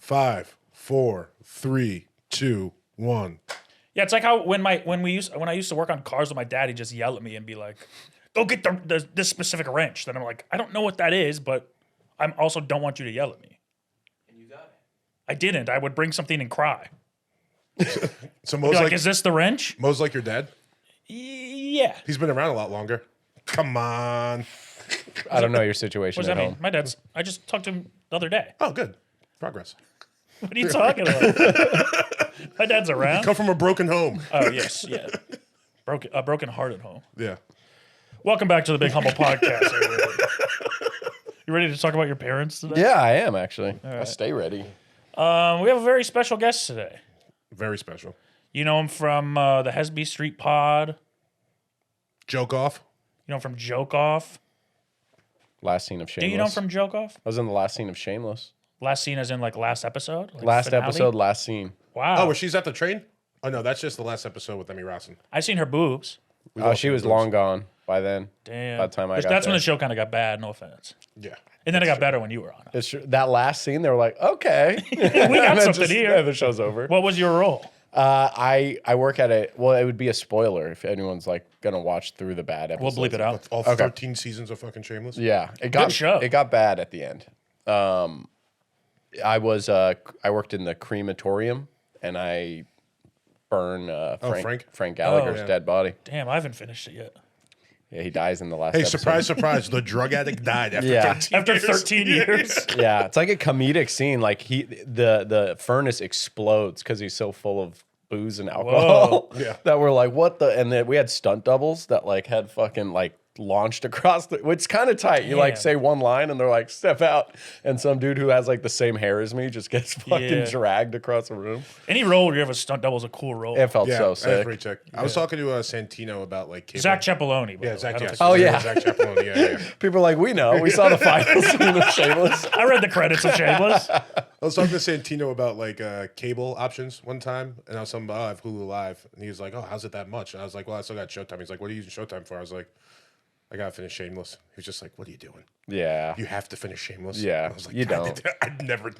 5, 4, 3, 2, 1. Yeah, it's like how when I used to work on cars with my dad, he'd just yell at me and be like, "Go get this specific wrench." Then I'm like, I don't know what that is, but I also don't want you to yell at me. And you got it. I didn't. I would bring something and cry. So Be Mo's like, like is this the wrench? Mo's like your dad. Yeah. He's been around a lot longer. Come on. I don't know your situation What does at that home. mean? My dad's. I just talked to him the other day. Oh, good. Progress. What are you talking about? My dad's around. Come from a broken home. Oh yes, yeah. A broken heart at home. Yeah. Welcome back to the Big Humble Podcast. Everybody. You ready to talk about your parents today? Yeah, I am actually. I stay ready. We have a very special guest today. Very special. You know him from the Hesby Street Pod. Joke off. You know him from Joke Off. Last scene of Shameless. Do you know him from Joke Off? I was in the last scene of Shameless. Last scene as in like last episode? Like Last finale? episode, last scene. Wow. Oh, where she's at the train? Oh, no, that's just the last episode with Emmy Rossen. I've seen her boobs. Oh, she was long gone by then. Damn. By the time I got That's when there. the show kind of got bad, no offense. Yeah. And then it got better when you were on it. It's true. That last scene, they were like, okay. We got something here. Yeah, the show's over. What was your role? I work at it. Well, it would be a spoiler if anyone's like gonna watch through the bad We'll episodes. bleep it out. All 13 seasons of fucking Shameless? Yeah, it got show. It got bad at the end. I worked in the crematorium and I burn Frank Gallagher's yeah. dead body. Damn, I haven't finished it yet. Yeah, he dies in the last. Hey, episode. surprise, surprise. The drug addict died after Yeah. 13 After years. 13 years. Yeah, it's like a comedic scene. Like the furnace explodes because he's so full of booze and alcohol. Whoa. Yeah. That we're like, what the? And then we had stunt doubles that like had fucking like launched across the. Which kind of tight. You like Damn. say one line and they're like step out, and some dude who has like the same hair as me just gets fucking Yeah. dragged across the room. Any role where you have a stunt double is a cool role. It felt Yeah, so that's sick. pretty check. I was talking to Santino about like cable. Zack Chapaloni. by Yeah, the Zack. way. I don't Yeah, think- Oh, yeah. Zack Chapaloni. Yeah. People are like, we know. We saw the final scene of Shameless. I read the credits of Shameless. I was talking to Santino about like cable options one time, and I was talking about, I have Hulu Live, and he was like, "Oh, how's it that much?" And I was like, "Well, I still got Showtime." He's like, "What are you using Showtime for?" I was like, "I gotta finish Shameless." He was just like, "What are you doing? Yeah. You have to finish Shameless." Yeah, I was like, you "God, don't." I'd never.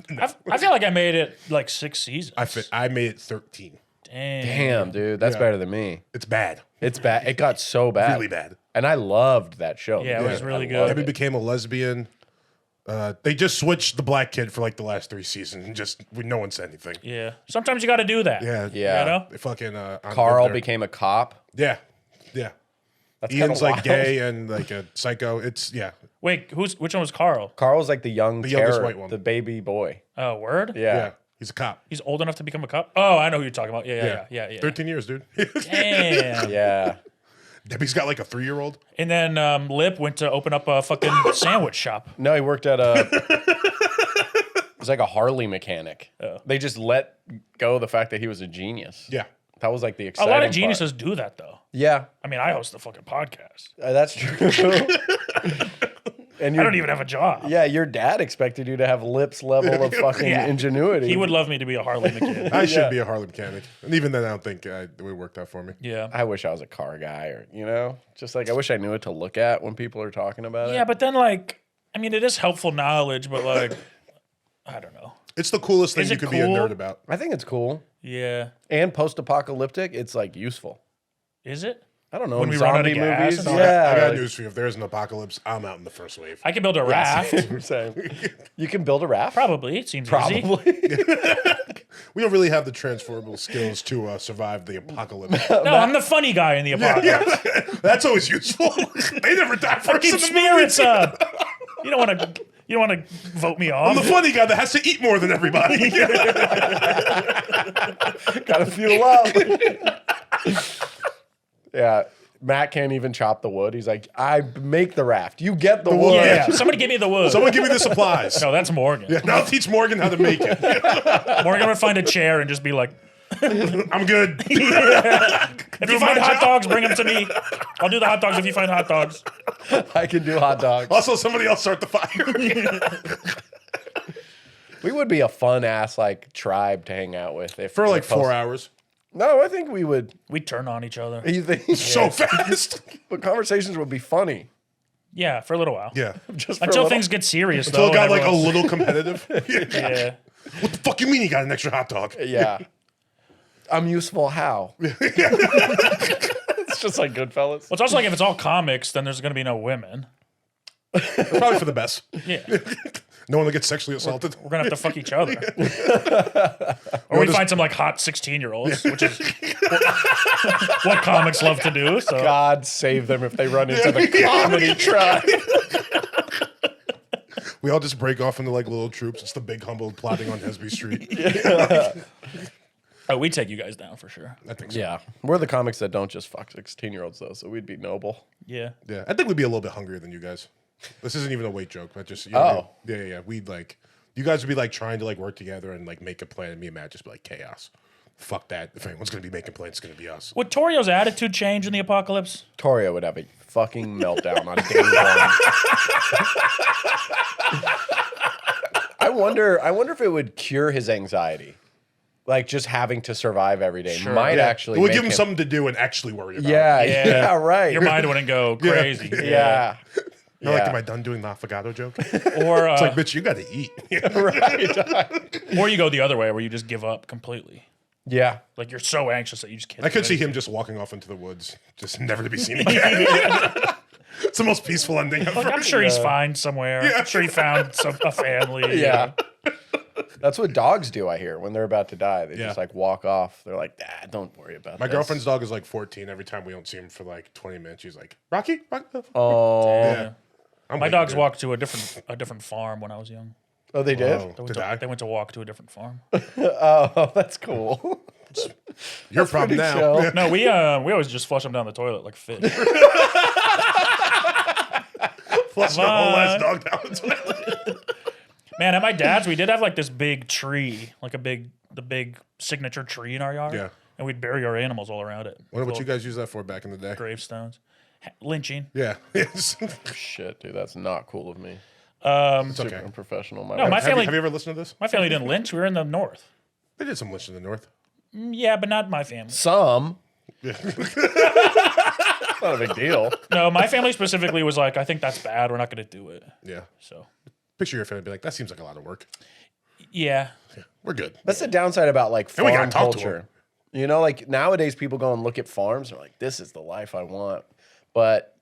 I feel like I made it like 6 seasons. I made it 13. Damn, dude. That's Yeah. better than me. It's bad, It's bad. It got so bad. really bad. And I loved that show. Yeah, it was really I good. loved Abby it. became a lesbian. They just switched the black kid for like the last 3 seasons, and just no one said anything. Yeah. Sometimes you got to do that. Yeah, Yeah. You know? They fucking Carl became a cop. Yeah. That's Ian's kinda like wild. gay and like a psycho. It's Wait, which one was Carl? Carl's like the youngest terror, white one. the baby boy. Oh, word? Yeah. He's a cop. He's old enough to become a cop? Oh, I know who you're talking about. Yeah. 13 years, dude. Damn. Yeah. Debbie's got like a 3-year-old. And then Lip went to open up a fucking sandwich shop. No, he worked at a. It was like a Harley mechanic. Oh. They just let go the fact that he was a genius. Yeah. That was like the A exciting lot of part. geniuses do that, though. Yeah, I mean, I host the fucking podcast. that's true. And I don't even have a job. Yeah, your dad expected you to have Lip's level of fucking Yeah. ingenuity. He would love me to be a Harley McKinn. I should Yeah. be a Harley mechanic. And even then, I don't think it worked out for me. Yeah. I wish I was a car guy, or just like I wish I knew what to look at when people are talking about it. Yeah, but then, like, I mean, it is helpful knowledge, but, like, I don't know. It's the coolest thing Is you it could be a cool? nerd about. I think it's cool Yeah. and post-apocalyptic. It's like useful. Is it? I don't know. When in we run out of zombie gas movies, and all yeah. I got like- news for you. If there's an apocalypse, I'm out in the first wave. I can build a raft. Same. You can build a raft. Probably. It seems easy. Probably. We don't really have the transferable skills to survive the apocalypse. No, I'm the funny guy in the apocalypse. That's always useful. They never die first Keep in the spirits movie. up. You don't want to vote me I'm off. the funny guy that has to eat more than everybody. Gotta fuel up. Yeah. Matt can't even chop the wood. He's like, I make the raft. You get the wood. Yeah. Somebody give me the wood. Someone give me the supplies. No, that's Morgan. Yeah, now I'll teach Morgan how to make it. Morgan would find a chair and just be like, I'm good. if you find hot dogs, bring them to me. I'll do the hot dogs if you find hot dogs. I can do hot dogs. Also, somebody else start the fire. We would be a fun ass like tribe to hang out with if For like if 4 hours. No, I think we would. We'd turn on each other. You think So fast. but conversations would be funny. Yeah, for a little while. Yeah. Just for a Until little- things get serious, Until though. it got and like a everyone's- little competitive. Yeah. What the fuck you mean you got an extra hot dog? Yeah. I'm useful how? It's just like Goodfellas. Well, it's also like if it's all comics, then there's gonna be no women. It's probably for the best. Yeah, No one will get sexually assaulted. we're gonna have to fuck each other, or we find some like hot 16-year-olds, which is what comics love to do. So God save them if they run into the comedy tribe. We all just break off into like little troops. It's the big humble plotting on Hesby Street. oh, we take you guys down for sure. I think so. Yeah. We're the comics that don't just fuck 16-year-olds, though, so we'd be noble. Yeah, Yeah, I think we'd be a little bit hungrier than you guys. This isn't even a weight joke, but just yeah. We'd like you guys would be like trying to like work together and like make a plan, and me and Matt just be like chaos. Fuck that. If anyone's gonna be making plans, it's gonna be us. would Torio's attitude change in the apocalypse? Torio would have a fucking meltdown on day one. I wonder if it would cure his anxiety. Like just having to survive every day might actually It would make give him something to do and actually worry about. Yeah, right. Your mind wouldn't go crazy. Yeah. You're like, am I done doing the affogato joke? Or It's like, bitch, you got to eat. Right. or you go the other way where you just give up completely. Yeah. Like you're so anxious that you just can't. I do could see anything. him just walking off into the woods, just never to be seen again. It's the most peaceful ending ever. Like, I'm sure he's fine somewhere. I'm sure he found a family. Yeah. That's what dogs do, I hear, when they're about to die. They just like walk off. They're like, don't worry about My this. girlfriend's dog is like 14. Every time we don't see him for like 20 minutes, she's like, Rocky? Oh. Yeah. My dogs walked to a different farm when I was young. Oh, they did? Oh, to die? They went to walk to a different farm. Oh, that's cool. Your problem now. chill. No, we always just flush them down the toilet like fish. Flush the whole ass dog down the toilet. Man, at my dad's, we did have like this big tree, like the big signature tree in our yard. Yeah. And we'd bury our animals all around it. Wonder what Little you guys used that for back in the day. gravestones. Lynching. Yeah. Yes. Shit, dude, that's not cool of me. It's Super okay. unprofessional. No, Have family- you ever listened to this? My family didn't lynch. We were in the north. They did some lynch in the north. Yeah, but not my family. Some. Yeah. Not a big deal. No, my family specifically was like, I think that's bad. We're not going to do it. Yeah. So, Picture your family be like, that seems like a lot of work. yeah. Yeah. We're good. That's the downside about like And we farm gotta talk to culture. You know, like nowadays people go and look at farms and are like, this is the life I want. But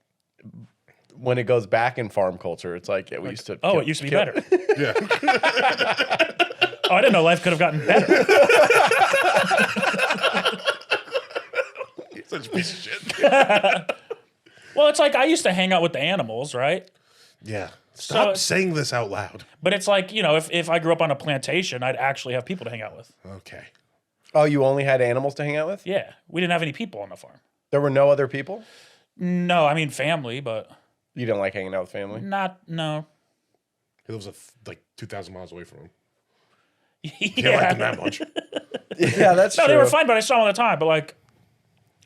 when it goes back in farm culture, it's like, yeah, we used to. Oh, it used to be better. Yeah. Oh, I didn't know life could have gotten better. Such a piece of shit. Well, it's like I used to hang out with the animals, right? Yeah. Stop So- saying this out loud. But it's like, if I grew up on a plantation, I'd actually have people to hang out with. Okay. Oh, you only had animals to hang out with? Yeah. We didn't have any people on the farm. There were no other people? No, I mean family, but You didn't like hanging out with family? no. He lives like 2,000 miles away from him. Yeah. Can't like him that much. Yeah, that's No, true. they were fine, but I saw them all the time. But like,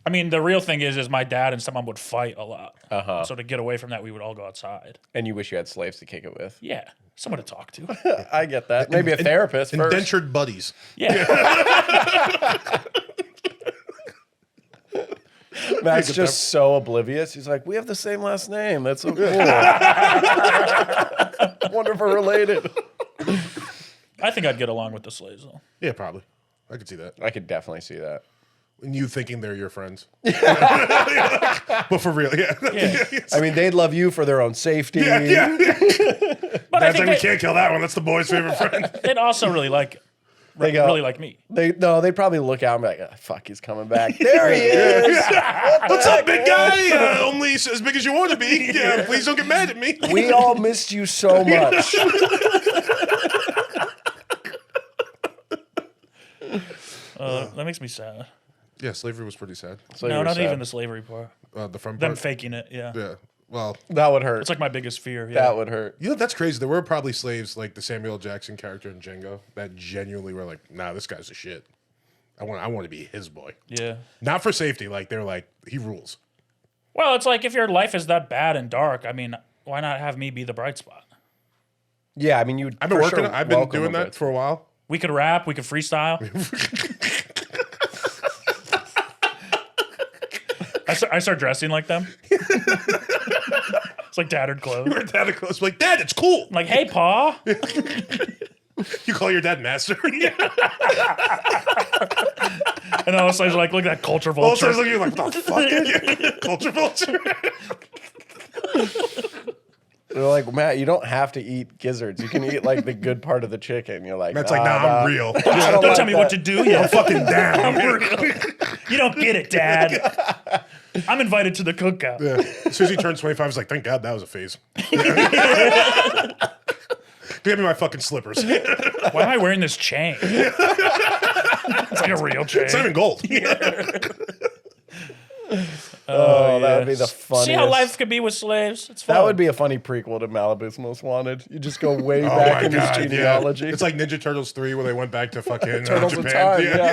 I mean, the real thing is my dad and stepmom would fight a lot. Uh-huh. So to get away from that, we would all go outside. And you wish you had slaves to kick it with. Yeah, someone to talk to. I get that. Maybe a therapist first. Indentured buddies. Yeah, Matt's just so oblivious. He's like, we have the same last name. That's so cool. Wonder if we're related. I think I'd get along with the slaves though. Yeah, probably. I could see that. I could definitely see that. And you thinking they're your friends. But for real, yeah. Yeah, I mean, they'd love you for their own safety. Yeah. but I That's like, think we can't kill that one. That's the boy's favorite friend. they'd also really like They go, really like me. they'd probably look out and be like, oh, fuck, he's coming back. There he is. What's up, big guy? Only as big as you want to be. Yeah, please don't get mad at me. We all missed you so much. That makes me sad. Yeah, slavery was pretty sad. So No, you're not sad. even the slavery part. The front Them part. faking it. Yeah, Yeah. Well, That would hurt. it's like my biggest fear. Yeah. That would hurt. you know, that's crazy. There were probably slaves like the Samuel L. Jackson character in Django that genuinely were like, nah, this guy's a shit. I want to be his boy. Yeah. Not for safety. Like, they're like, he rules. Well, it's like if your life is that bad and dark, I mean, why not have me be the bright spot? Yeah, I mean, you'd. I've been for working. sure I've been welcome doing a that bit. for a while. We could rap, we could freestyle. I start dressing like them. It's like tattered clothes. We're that close. Like, Dad, it's cool. I'm like, hey, Pa. You call your dad master? And all of a sudden, like, look at that culture All of a vulture. sudden, you're like, what the fuck? Culture vulture. They're like, Matt, you don't have to eat gizzards. You can eat like the good part of the chicken. You're like, Matt's like, nah, I'm real. I Don't like tell me that. what to do yet. Fucking down. You don't get it, Dad. I'm invited to the cookout. Yeah. As soon as he turned 25, he's like, thank God that was a phase. Give me my fucking slippers. It's Why am I wearing this chain? It's like a real chain. not even gold. Oh, that would be the funniest. See how life could be with slaves? It's fun. That would be a funny prequel to Malibu's Most Wanted. You just go way Oh back my in his God, genealogy. yeah. It's like Ninja Turtles 3 where they went back to fucking Turtles in Japan. Time, yeah.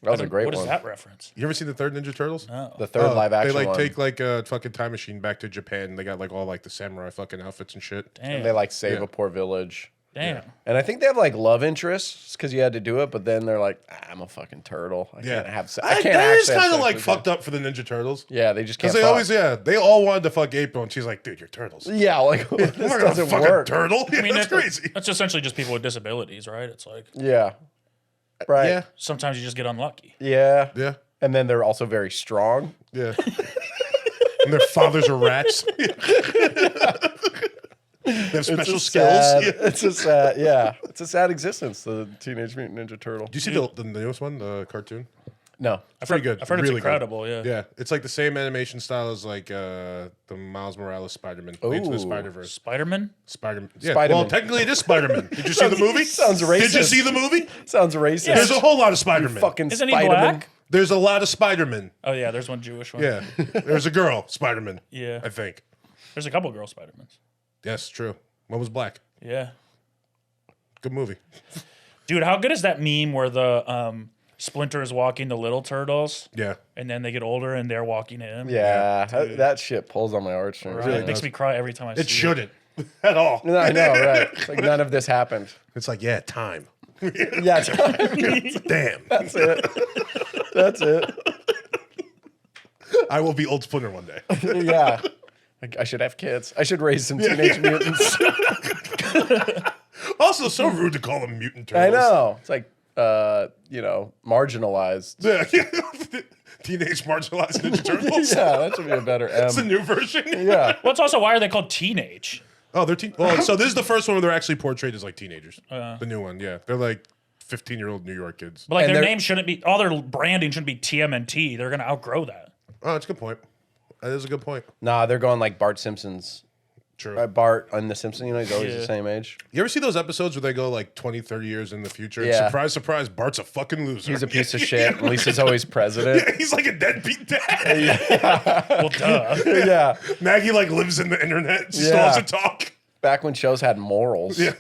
That was a great What one. is that reference? You ever see the third Ninja Turtles? The third live action They like one. take like a fucking time machine back to Japan. They got like all like the samurai fucking outfits and shit. Damn. And they like save Yeah. a poor village. Damn. And I think they have like love interests because you had to do it, but then they're like, I'm a fucking turtle. I Yeah, can't have sex. that is actually have kind of sex like with fucked up for the Ninja Turtles. you. Yeah, they just can't. Because they fuck. always, they all wanted to fuck April, and she's like, dude, you're turtles. Yeah, like I'm this not gonna doesn't fucking work. turtle. I mean, that's crazy. That's essentially just people with disabilities, right? It's like Yeah. Right. Yeah, sometimes you just get unlucky. Yeah. yeah, And then they're also very strong. yeah. And their fathers are rats. They have special skills. Sad, Yeah. It's a sad, yeah. It's a sad existence, the Teenage Mutant Ninja Turtle. Do you see the newest one, the cartoon? No. It's pretty good. I've heard Really it's good. incredible. Yeah. Yeah, it's like the same animation style as like the Miles Morales Spider-Man, Into the Ooh. Spider-Verse. Spider-Man. Spider-Man. Yeah, Spider-Man. well, technically it is Spider-Man. Did you see the movie? Sounds Did you racist. see the movie? Sounds racist. There's a whole lot of Spider-Man. Fucking Isn't he Spider-Man. black? There's a lot of Spider-Man. Oh yeah, there's one Jewish one. Yeah, there's a girl Spider-Man. Yeah. I think. There's a couple girl Spider-Mans. Yes, true. One was black. Yeah. Good movie. Dude, how good is that meme where the Splinter is walking the little turtles, Yeah. and then they get older and they're walking him? Yeah, that shit pulls on my heartstrings. Right? really It makes does. me cry every time I see It shouldn't at all. No, I know, right? It's like none of this happened. It's like, yeah, time. Yeah, Damn. that's it. That's it. I will be old Splinter one day. Yeah. I should have kids. I should raise some teenage mutants. Also, so rude to call them mutant I turtles. know. It's like, marginalized. Yeah. Teenage marginalized Ninja Turtles. Yeah, that should be a better It's the M. new version. Yeah. Well, it's also why are they called teenage? Oh, they're well. So this is the first one where they're actually portrayed as like teenagers. The new one, yeah, they're like 15-year-old New York kids. But like And their they're- name shouldn't be. All their branding shouldn't be TMNT. They're gonna outgrow that. Oh, that's a good point. That is a good point. Nah, they're going like Bart Simpson's. True. Bart on The Simpsons, you know, he's always Yeah. the same age. You ever see those episodes where they go like 20, 30 years in the future? And Yeah. surprise, surprise, Bart's a fucking loser. He's a piece of shit. At least he's always president. Yeah, he's like a deadbeat dad. Well, duh. Yeah. Maggie like lives in the internet. She still Yeah. has to talk. Back when shows had morals. Yeah.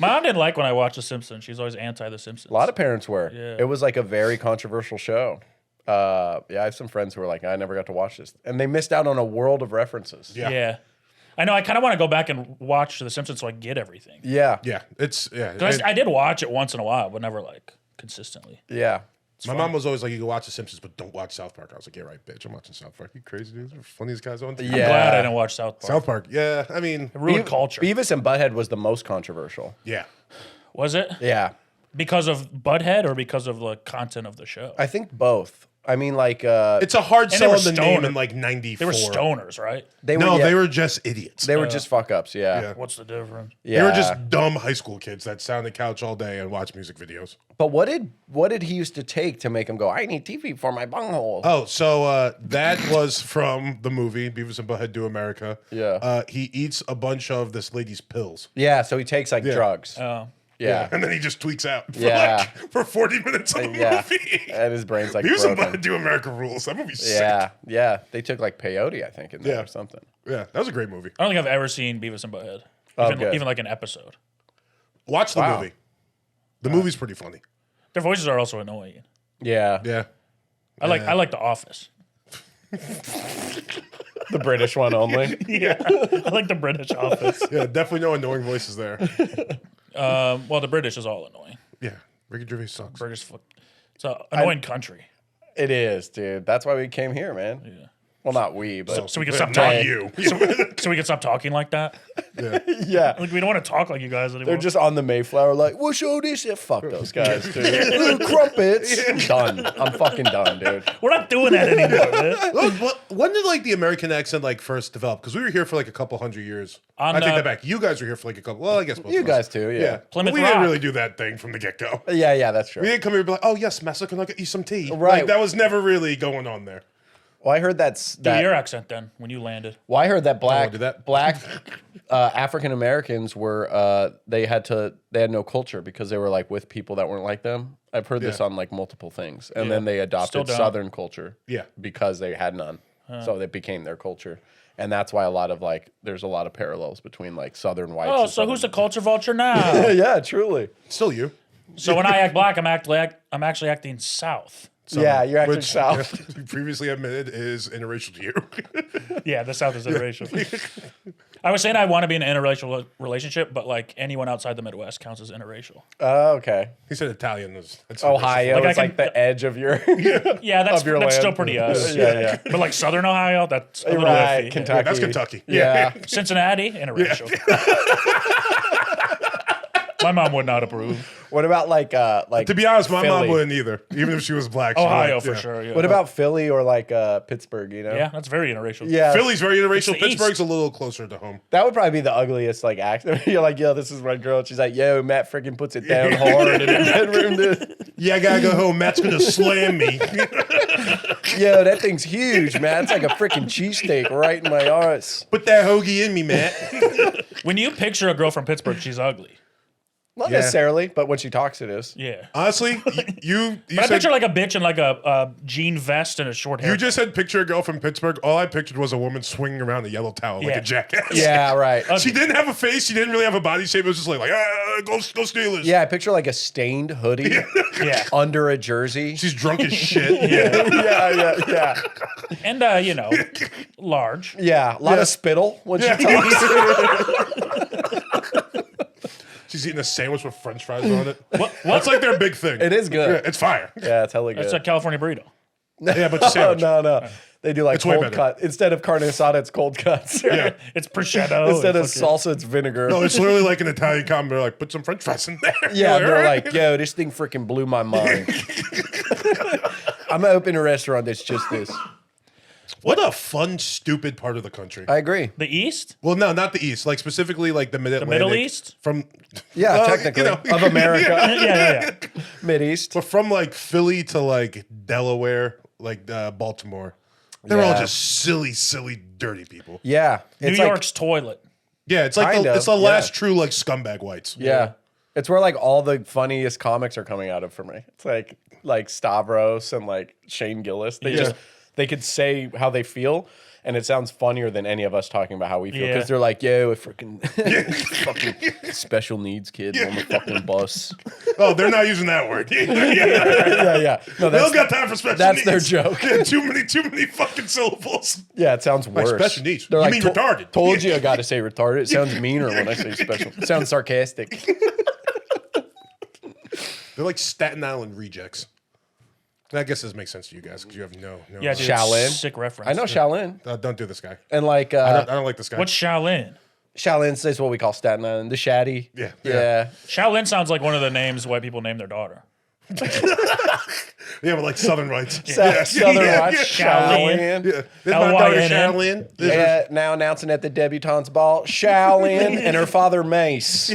My mom didn't like when I watched The Simpsons. She's always anti The Simpsons. A lot of parents were. Yeah. It was like a very controversial show. Yeah, I have some friends who were like, I never got to watch this. And they missed out on a world of references. Yeah. Yeah. I know. I kind of want to go back and watch The Simpsons so I get everything. Yeah. Yeah. It's yeah. 'Cause And I did watch it once in a while, but never like consistently. Yeah. my mom was always like, "You can watch The Simpsons, but don't watch South Park." I was like, "Yeah, right, bitch. I'm watching South Park. You crazy dudes? They're the funniest guys on TV." Yeah. Glad I didn't watch South Park. South Park. Yeah. I mean, It ruined culture. Beavis and Butthead was the most controversial. yeah. Was it Yeah. because of Butthead or because of the content of the show? I think both. I mean, like, It's a hard they sell were on the name stoner. in like '94. They were stoners, right? they No, were, yeah, they were just idiots. they were just fuck ups. Yeah. Yeah. What's the difference? Yeah. They were just dumb high school kids that sat on the couch all day and watch music videos. But what did he used to take to make him go, I need TV for my bunghole? Oh, so that was from the movie Beavis and Butthead Do America. Yeah. He eats a bunch of this lady's pills. Yeah, so he takes like drugs. Oh, Yeah. And then he just tweaks out for Yeah. for 40 minutes of the Yeah. movie. And his brain's like Beavis and broken. Butthead Do America rules. That movie's sick. Yeah. Yeah. They took like peyote, I think, in there Yeah. or something. Yeah, that was a great movie. I don't think I've ever seen Beavis and Butthead. Oh, Even, good. even like an episode. Watch the Wow. movie. The movie's pretty funny. Their voices are also annoying. Yeah. Yeah. I like The Office. The British one only. Yeah, I like the British Office. Yeah, definitely no annoying voices there. Well, the British is all annoying. Yeah, Ricky Gervais sucks. British, it's an annoying country. It is, dude. That's why we came here, man. Yeah. Well, not we, but So we can stop Not talking. you. So we can stop talking like that. yeah. Like we don't want to talk like you guys anymore. They're just on the Mayflower, like, we'll show this shit. Fuck those guys, dude. Ooh, crumpets. I'm done. I'm fucking done, dude. We're not doing that anymore, man. Look, when did like the American accent like first develop? Because we were here for like a couple hundred years. On, I take that back. You guys were here for like a couple. Well, I guess both You of us. guys too, yeah. Plymouth we didn't Rock. really do that thing from the get go. Yeah, that's true. We didn't come here and be like, oh yes, Master, can I get you some tea? Right. Like, that was never really going on there. Well, I heard Do that. your accent then when you landed. Well, I heard that black do that. African Americans were they had no culture because they were like with people that weren't like them. I've heard this on like multiple things, and then they adopted Still don't. Southern culture. Yeah. because they had none, so it became their culture, and that's why there's a lot of parallels between like Southern whites. Oh, and so who's the Southern- culture vulture now? yeah, truly. Still you. So when I act black, I'm actually acting South. Yeah, you're actually Which South. you previously admitted is interracial to you. Yeah, the South is interracial. I was saying I want to be in an interracial relationship, but like anyone outside the Midwest counts as interracial. Oh, okay. He said Italian is. That's Ohio Like, I is like can- the edge of your. Yeah, that's Of your that's land. still pretty us. Yeah. But like Southern Ohio, that's a little Right, iffy. Kentucky. That's Kentucky. Yeah. Cincinnati, interracial. My mom would not approve. What about like To be honest, my mom Philly? wouldn't either. Even if she was black. she Ohio would, for yeah. sure. Yeah. What about Philly or like Pittsburgh? You know. Yeah, that's very interracial. Yeah. Philly's very interracial. the Pittsburgh's East. a little closer to home. That would probably be the ugliest like accent. You're like, yo, this is my girl. She's like, yo, Matt freaking puts it down hard in the bedroom, dude. Yeah, I gotta go home. Matt's gonna slam me. Yo, that thing's huge, man. It's like a freaking cheesesteak right in my arse. Put that hoagie in me, Matt. When you picture a girl from Pittsburgh, she's ugly. Not Yeah. necessarily, but when she talks, it is. Yeah. Honestly, you But I said, picture like a bitch in like a jean vest and a short hair. you just said picture a girl from Pittsburgh. All I pictured was a woman swinging around a yellow towel like Yeah. a jackass. Yeah, right. She didn't have a face. She didn't really have a body shape. It was just like go Steelers. Yeah, I picture like a stained hoodie Yeah. under a jersey. She's drunk as shit. yeah. And you know, large. Yeah, a lot of spittle when she talks. She's eating a sandwich with French fries on it. That's like their big thing. It is good. Yeah, it's fire. Yeah, it's hella good. It's a California burrito. Yeah, but the Oh, sandwich. no. They do like It's way cold better. cut. Instead of carne asada, it's cold cuts. Yeah. It's prosciutto. Instead of and fucking- salsa, it's vinegar. No, it's literally like an Italian comment. They're like, put some French fries in there. yeah, You're they're "Alright." like, yo, this thing freaking blew my mind. I'm gonna open a restaurant that's just this. What a fun, stupid part of the country. I agree. The East? Well, no, not the East. Like specifically, like the Mid-Atlantic. Middle East? From Yeah, Well, technically. you know. Of America. Yeah. Mid-East. but from like Philly to like Delaware, like Baltimore. They're all Yeah. just silly, dirty people. Yeah. New It's like, York's toilet. Yeah, it's like Kind of, it's the yeah. last true like scumbag whites. yeah. It's where like all the funniest comics are coming out of for me. It's like Stavros and like Shane Gillis. They could say how they feel, and it sounds funnier than any of us talking about how we feel because Yeah. they're like, "Yo, a freaking fucking special needs kid on the fucking bus." Oh, they're not using that word. yeah. yeah. No, They that's don't got time for special that's needs. their joke. Yeah, too many fucking syllables. yeah. It sounds worse. special needs. They're You like, mean retarded. Told you I got to say retarded. It sounds meaner when I say special. It sounds sarcastic. They're like Staten Island rejects. And I guess this makes sense to you guys because you have no. Yeah, dude. Shaolin. Sick reference. I know Shaolin, Don't do this guy. and like I don't like this guy. What's Shaolin? Shaolin is what we call Staten Island, the Shaddy. Yeah. Yeah. Shaolin sounds like one of the names white people name their daughter. Yeah, but like Southern rights. Southern Watch. Shaolin. Shaolin. Yeah. This is my daughter LYNN. Shaolin. This is- Yeah, now announcing at the debutante's ball, Shaolin and her father Mace.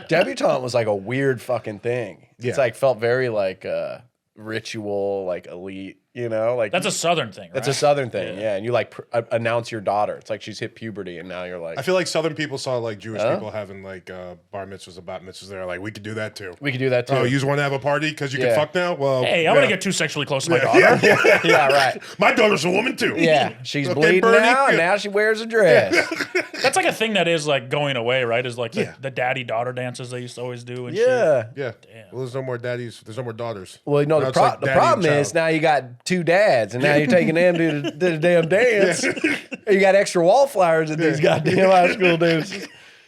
Debutante was like a weird fucking thing. Yeah. It's like felt very like ritual, like elite, you know? Like That's a Southern thing, right? that's a Southern thing, yeah. And you like announce your daughter. It's like she's hit puberty, and now you're like, I feel like Southern people saw like Jewish people having like bar mitzvahs and bat mitzvahs. They're like, we could do that too. we could do that too. Oh, you just want to have a party because you Yeah. can fuck now? Well, Hey, I'm yeah. gonna get too sexually close to my daughter. yeah, right. My daughter's a woman too. Yeah, she's Okay, bleeding Bernie? now, and Yeah. now she wears a dress. That's like a thing that is like going away, right? Is like Yeah. the daddy daughter dances they used to always do and shit. Yeah. Yeah. Well, there's no more daddies. There's no more daughters. Well, no, Now the, it's like the daddy problem and is child. now you got two dads, and now you're taking them to the damn dance. And you got extra wallflowers at these goddamn high school dudes.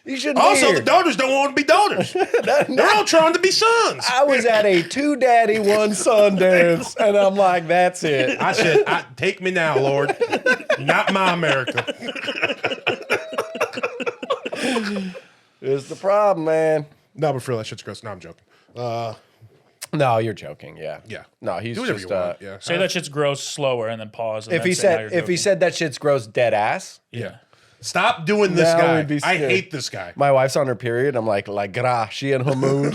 You shouldn't Also, be the here. daughters don't want to be daughters. They're all trying to be sons. I was at a 2 daddy, 1 son dance, and I'm like, that's it. I said, take me now, Lord. Not my America. It's the problem, man. No, but for real, that shit's gross. No, I'm joking. No, you're joking. Yeah. Yeah. No, he's Do whatever just. you want. Yeah. Say that shit's gross slower and then pause. And If then he say how said you're if he joking. said that shit's gross, dead ass. yeah. Stop doing this Now guy. we'd be I scared. hate this guy. My wife's on her period. I'm like gra, she in her mood.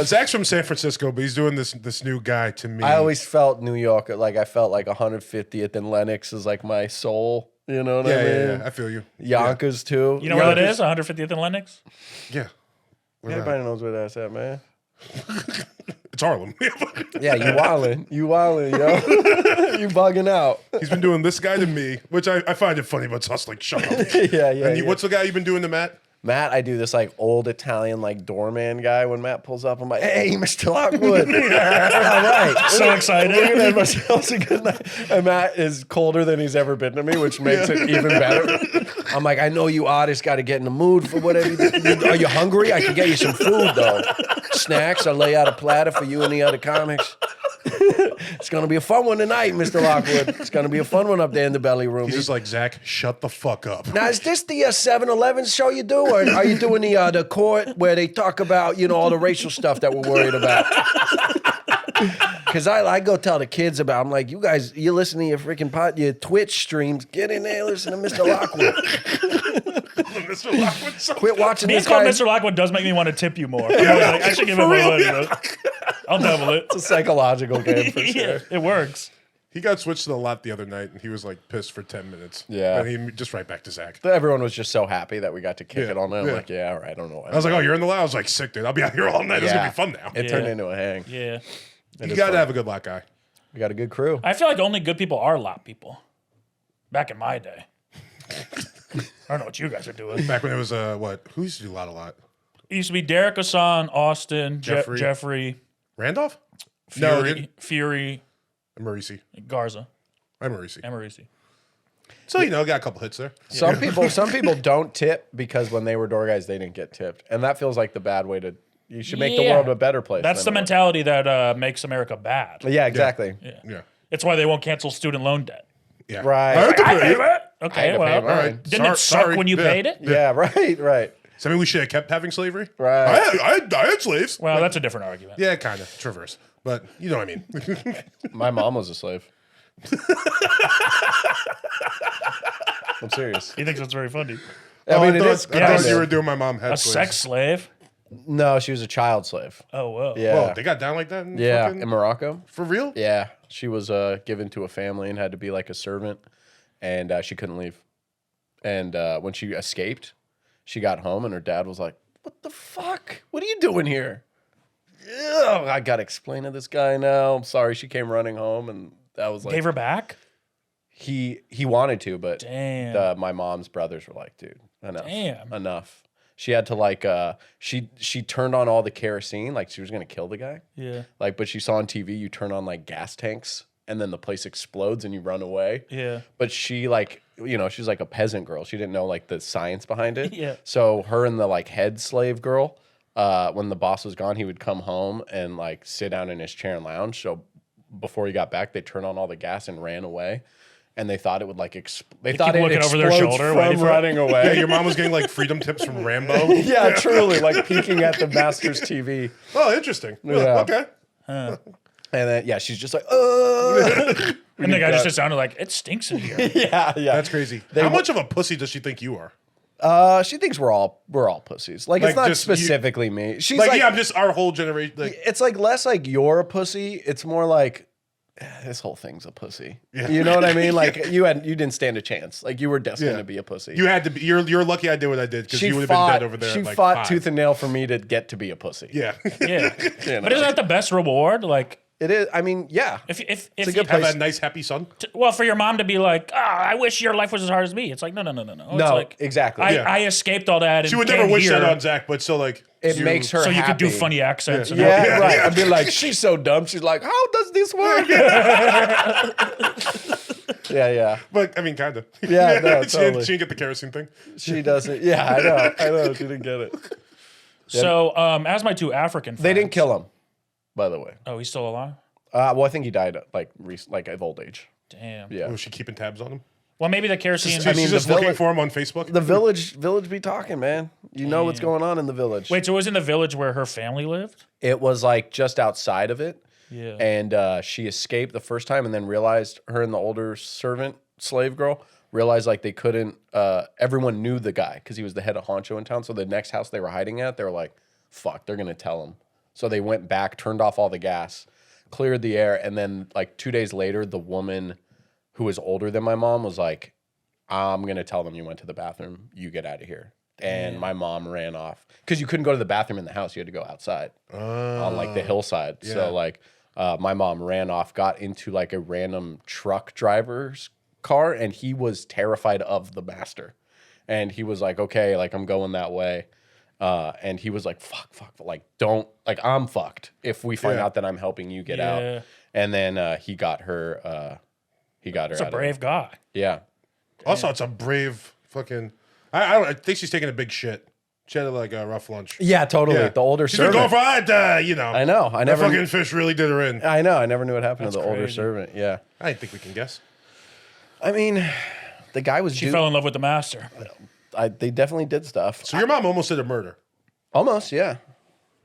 Zach's from San Francisco, but he's doing this new guy to me. I always felt New York, like I felt like 150th and Lenox is like my soul. You know what I mean? yeah. I feel you. Yonkers too. You know where that is? 150th and Lennox? Yeah. Everybody knows where that's at, man. It's Harlem. Yeah, you wildin', yo. You bugging out. He's been doing this guy to me, which I find it funny, but it's us like, shut up. Yeah. And what's the guy you've been doing to Matt? Matt, I do this like old Italian like doorman guy. When Matt pulls up, I'm like, "Hey, Mr. Lockwood." All right, So excited. Look at that. That was a good night. And Matt is colder than he's ever been to me, which makes it even better. I'm like, I know you artists got to get in the mood for whatever you do. Are you hungry? I can get you some food though. Snacks. I'll lay out a platter for you and the other comics. It's gonna be a fun one tonight, Mr. Lockwood. It's gonna be a fun one up there in the belly room. He's just like, Zach, shut the fuck up. Now, is this the 7-Eleven show you do, or are you doing the court where they talk about, all the racial stuff that we're worried about? Because I go tell the kids about, I'm like, you guys, you listen to your freaking your Twitch streams, get in there, listen to Mr. Lockwood. Mr. Lockwood, so Quit watching Being this called guy. Mr. Lockwood does make me want to tip you more. I'm like, I should give him real, a money. yeah. I'll double it. It's a psychological game for sure. Yeah, it works. He got switched to the lot the other night, and he was like pissed for 10 minutes. Yeah. And he just right back to Zach. Everyone was just so happy that we got to kick Yeah, it all night. I'm yeah. like, yeah, all right, I don't know. I was like, oh, you're in the lot? I was like, sick, dude. I'll be out here all night. It's going to be fun now. It turned Yeah. into a hang. Yeah. You got to have a good lot guy. We got a good crew. I feel like only good people are lot people. Back in my day. I don't know what you guys are doing. Back when it was, what? Who used to do lot a lot? It used to be Derek Hassan, Austin, Jeffrey. Jeffrey, Randolph? Fury, And Maurice. Garza, I'm Maurice. and Maurice. So, got a couple hits there. Some people don't tip because when they were door guys, they didn't get tipped. And that feels like the bad way to. You should make the Yeah. world a better place. That's the than it mentality that makes America bad. was. Yeah, exactly. Yeah. It's why they won't cancel student loan debt. Yeah. Right. I had to I pay paid it. it. I had Okay, to well, pay All mine. right. didn't it suck Sorry. when you Yeah. paid it? Yeah, right. So, I mean, we should have kept having slavery? Right. I had slaves. Well, that's a different argument. Yeah, kind of. Traverse. But you know what I mean. My mom was a slave. I'm serious. He thinks that's very funny. I mean, I it thought, is. I yeah, thought you were doing my mom had A slaves. sex slave? No, she was a child slave. Oh, whoa. Yeah. Whoa, they got down like that? Yeah, in Morocco. For real? Yeah, she was given to a family and had to be like a servant, and she couldn't leave. And when she escaped, she got home, and her dad was like, "What the fuck? What are you doing here?" Ugh, I gotta explain to this guy now. I'm sorry. She came running home, and that was like Gave her back? he wanted to, but Damn. my mom's brothers were like, "Dude, Damn. enough." She had to like she turned on all the kerosene, like she was gonna kill the guy. Yeah. Like, but she saw on TV, you turn on like gas tanks and then the place explodes and you run away. Yeah. But she like, she's like a peasant girl. She didn't know like the science behind it. Yeah. So her and the like head slave girl, when the boss was gone, he would come home and like sit down in his chair and lounge. So before he got back, they turned on all the gas and ran away. And they thought it would like they thought keep it looking over their explodes shoulder, waiting from for it. running away. Yeah, your mom was getting like freedom tips from Rambo. Yeah, truly, like peeking at the master's TV. Oh, interesting. Yeah. Okay. And then she's just like, ugh. And the guy just sounded like, it stinks in here. Yeah. That's crazy. How much of a pussy does she think you are? She thinks we're all pussies. Like Like, it's not just you- specifically me. She's Like, like, yeah, I'm just our whole generation. Like, it's like less like you're a pussy. It's more like this whole thing's a pussy. Yeah. You know what I mean? Like you didn't stand a chance. Like you were destined Yeah. to be a pussy. you had to be. You're lucky I did what I did because she you would have been fought. dead over there. She at like fought 5. tooth and nail for me to get to be a pussy. Yeah. Yeah. You know? But isn't that the best reward? Like, It is. I mean, yeah. if a you, good Have place. a nice happy son. well, for your mom to be like, I wish your life was as hard as me. It's like, no. It's No, like, exactly. I escaped all that. And She would came never wish here that on Zach, but still, like, It makes her so you could do happy. funny accents. And Yeah, Yeah, right. yeah. I'd be like, she's so dumb. She's like, how does this work? Yeah. But I mean, kind of. Yeah, no, she totally. didn't get the kerosene thing. She doesn't. Yeah, I know. She didn't get it. So, as my two African friends, They didn't kill him, by the way. Oh, he's still alive? Well, I think he died like of old age. Damn. Yeah. Was she keeping tabs on him? Well, maybe the kerosene. She's just the looking village- for him on Facebook. The village be talking, man. You know what's going on in the village. Wait, so it was in the village where her family lived? It was like just outside of it. Yeah. And she escaped the first time and then realized her and the older servant slave girl realized like they couldn't everyone knew the guy because he was the head of honcho in town. So the next house they were hiding at, they were like, fuck, they're gonna tell him. So they went back, turned off all the gas, cleared the air, and then like 2 days later, the woman who was older than my mom was like, I'm gonna tell them you went to the bathroom, you get out of here. And my mom ran off because you couldn't go to the bathroom in the house, you had to go outside on like the hillside. Yeah. So like my mom ran off, got into like a random truck driver's car, and he was terrified of the master. And he was like, okay, like I'm going that way. And he was like, fuck, like don't, like I'm fucked if we find out that I'm helping you get out. And then he got her, He's a brave guy. Yeah. Also, it's a brave fucking. I think she's taking a big shit. She had like a rough lunch. Yeah, totally. Yeah. The older She's been servant. going for it, you know. I know. I That never. fucking fish really did her in. I know. I never knew what happened to That's the older crazy. servant. Yeah. I think we can guess. I mean, the guy was. She fell in love with the master. They definitely did stuff. So your mom almost did a murder. Almost, yeah.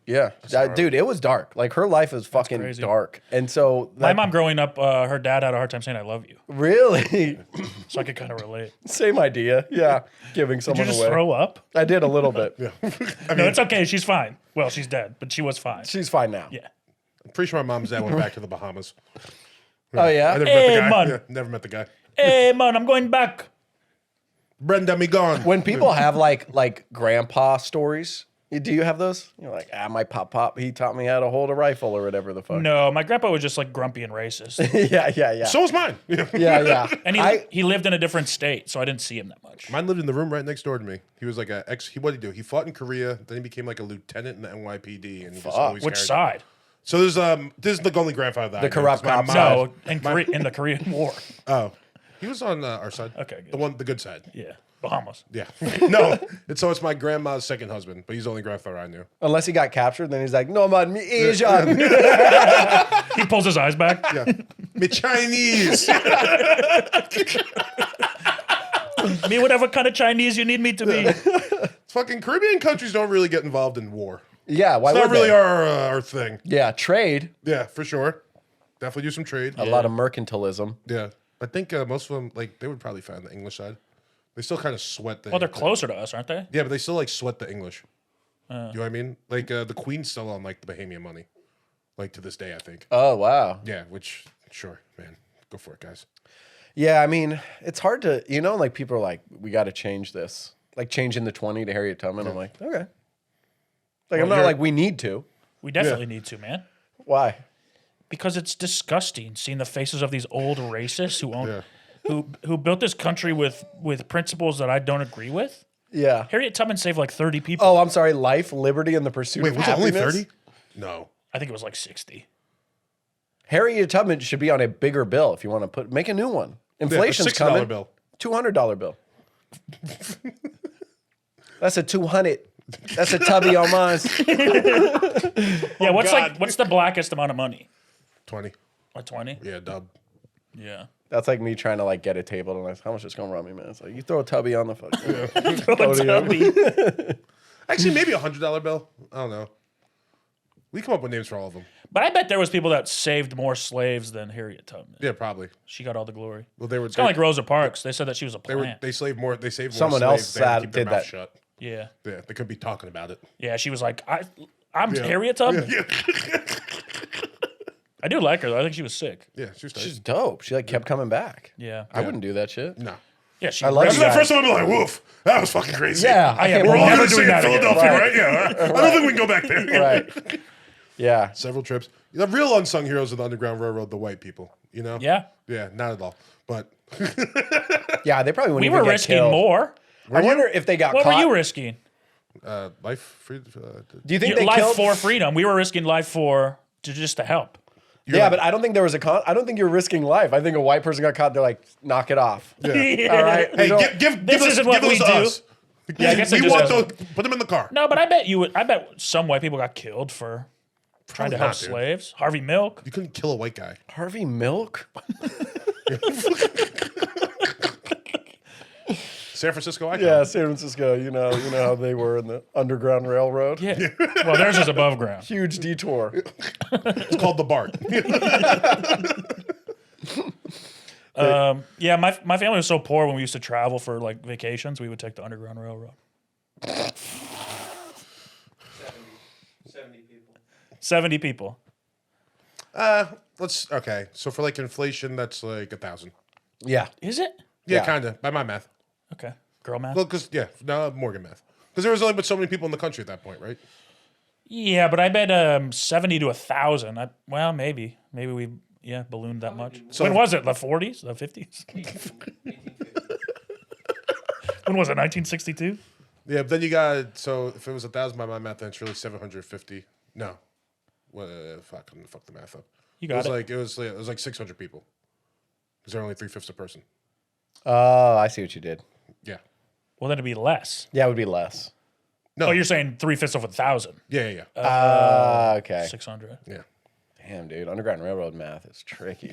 Yeah. Dude, it was dark. Like her life is fucking crazy. dark. And so My mom growing up, her dad had a hard time saying "I love you," really so I could kind of relate. same idea. Yeah. Giving Did someone you just away. throw up? I did a little bit. No, it's okay. She's fine. Well, she's dead, but she was fine. She's fine now. Yeah. I'm pretty sure my mom's dad went back to the Bahamas. Oh I yeah. never met Hey, the guy. man. Yeah, never met the guy. Hey, man, I'm going back. Brenda, me gone. When people have like grandpa stories, do you have those? You're like, my pop, he taught me how to hold a rifle or whatever the fuck. No, my grandpa was just like grumpy and racist, yeah. So was mine. yeah. and he lived in a different state, so I didn't see him that much. Mine lived in the room right next door to me. He was like a ex. What did he do? He fought in Korea. Then he became like a lieutenant in the NYPD, and he just always Which carried- side? So there's this is the only grandfather that I know, corrupt 'cause my cop mom- No, in the Korean War. Oh, he was on our side. Okay, good. the good side. Yeah, Bahamas. Yeah. No, it's my grandma's second husband, but he's the only grandfather I knew. Unless he got captured, then he's like, no man, me Asian. He pulls his eyes back. Yeah, me Chinese. Me whatever kind of Chinese you need me to be. Fucking Caribbean countries don't really get involved in war. Yeah, why It's not would really they? our thing. Yeah, trade. Yeah, for sure. Definitely do some trade. A lot of mercantilism. Yeah, I think most of them they would probably find the English side. They still kind of sweat the. Well, they're closer to us, aren't they? Yeah, but they still like sweat the English. You know what I mean? Like the Queen's still on like the Bahamian money, like to this day. I think. Oh wow. Yeah, which sure, man, go for it, guys. Yeah, I mean, it's hard to, like people are like, we got to change this. Like changing the 20 to Harriet Tubman. I'm like, okay. Like, I'm not you're- like, we need to. We definitely need to, man. Why? Because it's disgusting seeing the faces of these old racists who own, Yeah. who built this country with principles that I don't agree with. Yeah. Harriet Tubman saved like 30 people. Oh, I'm sorry. Life, liberty, and the pursuit Wait, of was it only happiness? 30? No. I think it was like 60. Harriet Tubman should be on a bigger bill if you want to make a new one. Inflation's $60 coming. bill. $200 bill. That's a 200. That's a tubby on mine. Yeah, God. what's the blackest amount of money? 20. Like 20? Yeah, dub. Yeah. That's like me trying to like get a table and like, how much it's gonna run me, man? It's like you throw a tubby on the fucking. Throw a tubby. Actually, maybe $100 bill. I don't know. We come up with names for all of them. But I bet there was people that saved more slaves than Harriet Tubman. Yeah, probably. She got all the glory. Well, they were. It's kind of like Rosa Parks. They said that she was a plant. They saved more. They saved more. Someone slaves. else They had to keep their did mouth that. Shut. Yeah. Yeah, they could be talking about it. Yeah, she was like, I'm Yeah. Harriet Tubman. Yeah, I do like her, though. I think she was sick. yeah, she was. She's dope. She like kept coming back. Yeah. I wouldn't do that shit. No. Yeah, she I love After you that guys. first one, I'm like, woof. That was fucking crazy. Yeah, I can't we're We're all never going to doing see that again. Philadelphia, Right. right? Yeah. I don't think we can go back there. Right. Yeah. Several trips. The real unsung heroes of the Underground Railroad, the white people. You know? Yeah. Yeah, not at all. But Yeah, they probably We wouldn't were even get risking killed. more. I wonder if they got What caught. were you risking? life free. Do you think they Life killed? for freedom. We were risking life for just to help. Yeah, but I don't think there was I don't think you're risking life. I think a white person got caught. They're like, knock it off. Yeah. All right. Hey, give This us, isn't what give we those do. to us. Yeah, I guess they we just want have- those. Put them in the car. No, but I bet you would. I bet some white people got killed for trying to help not, dude. slaves. Harvey Milk. You couldn't kill a white guy. Harvey Milk? San Francisco icon. Yeah, San Francisco. You know how they were in the Underground Railroad. Yeah. Well, theirs is above ground. Huge detour. It's called the BART. Yeah, my family was so poor when we used to travel for like vacations, we would take the Underground Railroad. 70 people. Okay. So for like inflation, that's like 1,000. Yeah. Is it? Yeah, Yeah. kind of by my math. Okay. Girl math. Well, because Morgan math. Because there was only but so many people in the country at that point, right? Yeah, but I bet 70 to 1,000. Well, maybe we ballooned that much. So- When was it? The 40s? The 50s? When was it? 1962? Yeah, but then you got so if it was 1,000 by my math, then it's really 750. No, fuck the math up. You got it. It was like 600 people. Because they're only 3/5 a person. Oh, I see what you did. Yeah. Well, then it'd be less. Yeah, it would be less. No. Oh, you're saying 3/5 of 1,000. Yeah. Okay. 600. Yeah. Damn, dude. Underground Railroad math is tricky.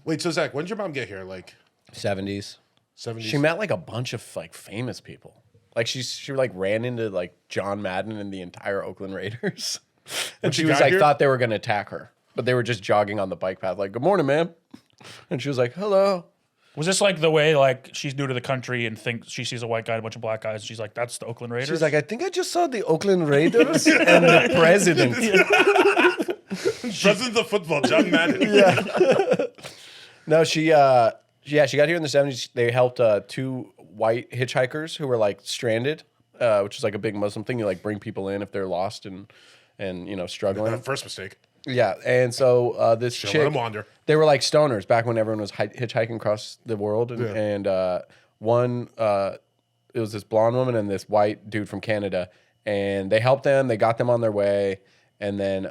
Wait, so Zach, when did your mom get here? Like 70s. 70s? She met like a bunch of like famous people. Like she like ran into like John Madden and the entire Oakland Raiders. And she she was got like here? thought they were gonna attack her. But they were just jogging on the bike path, like, good morning, ma'am. And she was like, hello. Was this like the way like she's new to the country and thinks she sees a white guy and a bunch of black guys and she's like, that's the Oakland Raiders? She's like, I think I just saw the Oakland Raiders and the president. President of football, John Madden. No, she got here in the 70s. They helped two white hitchhikers who were like stranded, which is like a big Muslim thing. You like bring people in if they're lost and struggling. First mistake. Yeah, and so this Let chick, him wander. they were like stoners back when everyone was hitchhiking across the world, and one it was this blonde woman and this white dude from Canada, and they helped them. They got them on their way, and then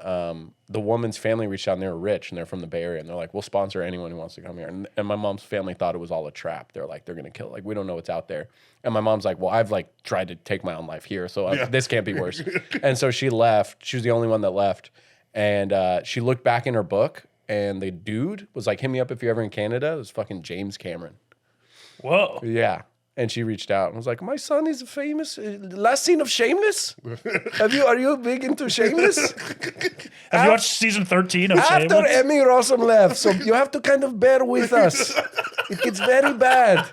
the woman's family reached out, and they were rich, and they're from the Bay Area, and they're like, we'll sponsor anyone who wants to come here. And my mom's family thought it was all a trap. They're like, they're gonna kill. Like, we don't know what's out there. And my mom's like, well, I've like tried to take my own life here, so this can't be worse. And so she left. She was the only one that left. And she looked back in her book, and the dude was like, hit me up if you're ever in Canada. It was fucking James Cameron. Whoa. Yeah. And she reached out and was like, my son is famous. Last scene of Shameless? Are you big into Shameless? Have you watched season 13 of After Shameless? Emmy Rossum left, so you have to kind of bear with us. It gets very bad.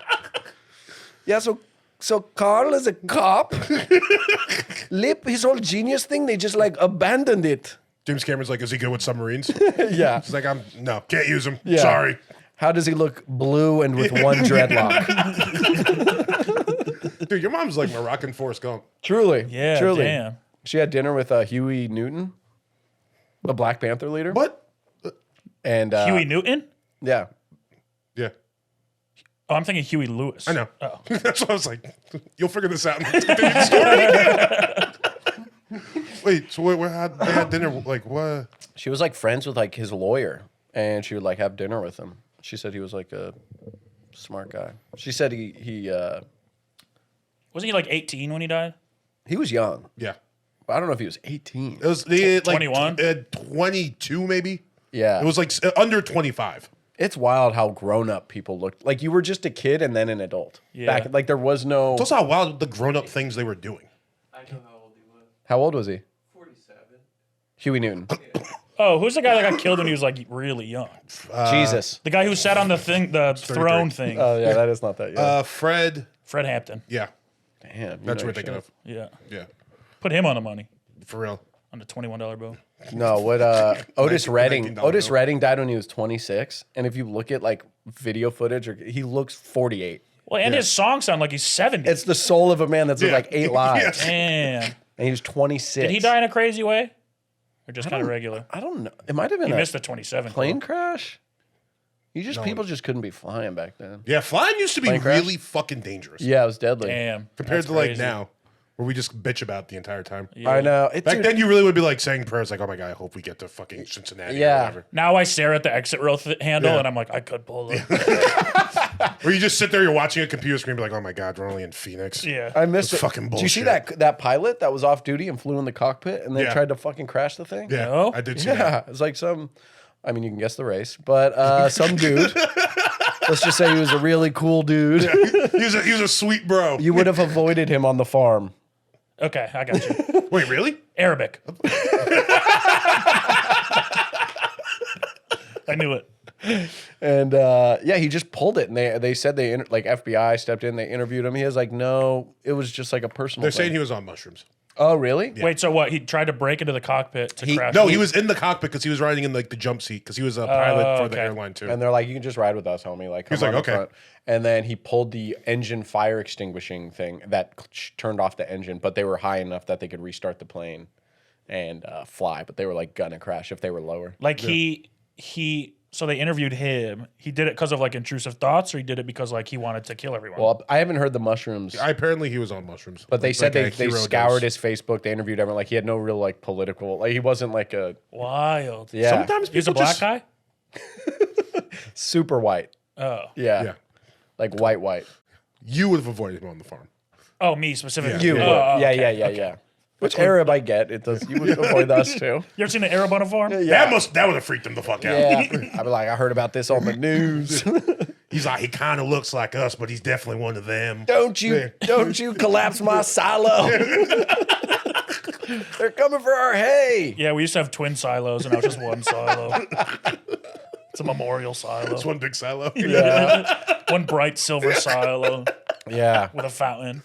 Yeah, so Carl is a cop. Lip, his whole genius thing, they just like abandoned it. James Cameron's like, is he good with submarines? Yeah. He's like, no, can't use him. Yeah. Sorry. How does he look blue and with one dreadlock? Dude, your mom's like Moroccan Forrest Gump. Truly. Yeah, truly. damn. She had dinner with Huey Newton, the Black Panther leader. What? And Huey Newton? Yeah. Yeah. Oh, I'm thinking Huey Lewis. I know. Oh. That's what I was like. You'll figure this out. Let's continue the story. Wait, so they had dinner, like, what? She was like friends with like his lawyer, and she would like have dinner with him. She said he was like a smart guy. She said he Wasn't he like 18 when he died? was young. Yeah. I don't know if he was 18. It was like 21? 22 maybe. Yeah. It was like under 25. It's wild how grown up people looked. Like you were just a kid and then an adult. Yeah. Back like there was no. It's also how wild the grown up things they were doing. I know how old he was. How old was he? 47. Huey Newton. Oh, who's the guy that got killed when he was like really young? Jesus. The guy who sat on the throne thing. Oh yeah, that is not that young. Fred. Fred Hampton. Yeah. Damn. you That's know what we're your thinking shit. of. Yeah. Yeah. Put him on the money. For real. On the $21 bill. No, what Otis Redding. $19 Otis bill. Redding died when he was 26, and if you look at like video footage, he looks 48. Well, and his songs sound like he's 70. It's the soul of a man that's lived like 8 lives, Yes. Damn. and he was 26. Did he die in a crazy way? Or just kind of regular? I don't know. It might have been He a missed the 27. plane crash. People just couldn't be flying back then. Yeah, flying used to be Plane crash? really fucking dangerous. Yeah, it was deadly. Damn. Compared That's to like crazy. now. where we just bitch about the entire time. Yeah. I know. Back then, you really would be like saying prayers, like, "Oh my god, I hope we get to fucking Cincinnati." Yeah. Or whatever. Now I stare at the exit row handle Yeah. and I'm like, I could pull it. Or you just sit there, you're watching a computer screen, be like, "Oh my god, we're only in Phoenix." Yeah. I missed That's it. fucking Did you see bullshit. that pilot that was off duty and flew in the cockpit and then Yeah. tried to fucking crash the thing? Yeah, No? I did see that. Yeah, it's like I mean, you can guess the race, but some dude. Let's just say he was a really cool dude. He was a sweet bro. You would have avoided him on the farm. Okay, I got you. Wait, really? Arabic. I knew it. And yeah, he just pulled it, and they said like FBI stepped in, they interviewed him. He was like, no, it was just like a personal. They're thing. saying he was on mushrooms. Oh, really? Wait, so what? He tried to break into the cockpit to crash? No, he was in the cockpit because he was riding in like the jump seat because he was a pilot for the okay. airline too. And they're like, you can just ride with us, homie. Like, He's come like, on the okay. front. And then he pulled the engine fire extinguishing thing that turned off the engine, but they were high enough that they could restart the plane and fly. But they were like gonna crash if they were lower. Like he. So they interviewed him. He did it because of like intrusive thoughts, or he did it because like he wanted to kill everyone. Well, I haven't heard the mushrooms, Apparently, he was on mushrooms. but they Like said a they hero scoured dose. his Facebook. They interviewed everyone. Like he had no real like political. Like he wasn't like a Wild. yeah. Sometimes He's a people black just, guy. super white. Oh. Yeah. Yeah, Like white. you would have avoided him on the farm. Oh, me specifically. You Yeah. would. Oh, Yeah, okay, yeah. okay. Which Arab I get. It does. You would avoid us too. You ever seen the Arab on a farm? Yeah. That would have freaked him the fuck out. Yeah. I'd be like, I heard about this on the news. He's like, he kind of looks like us, but he's definitely one of them. Don't you collapse my silo. They're coming for our hay. Yeah, we used to have twin silos, and I was just one silo. It's a memorial silo. It's one big silo. Yeah. One bright silver silo Yeah. with a fountain.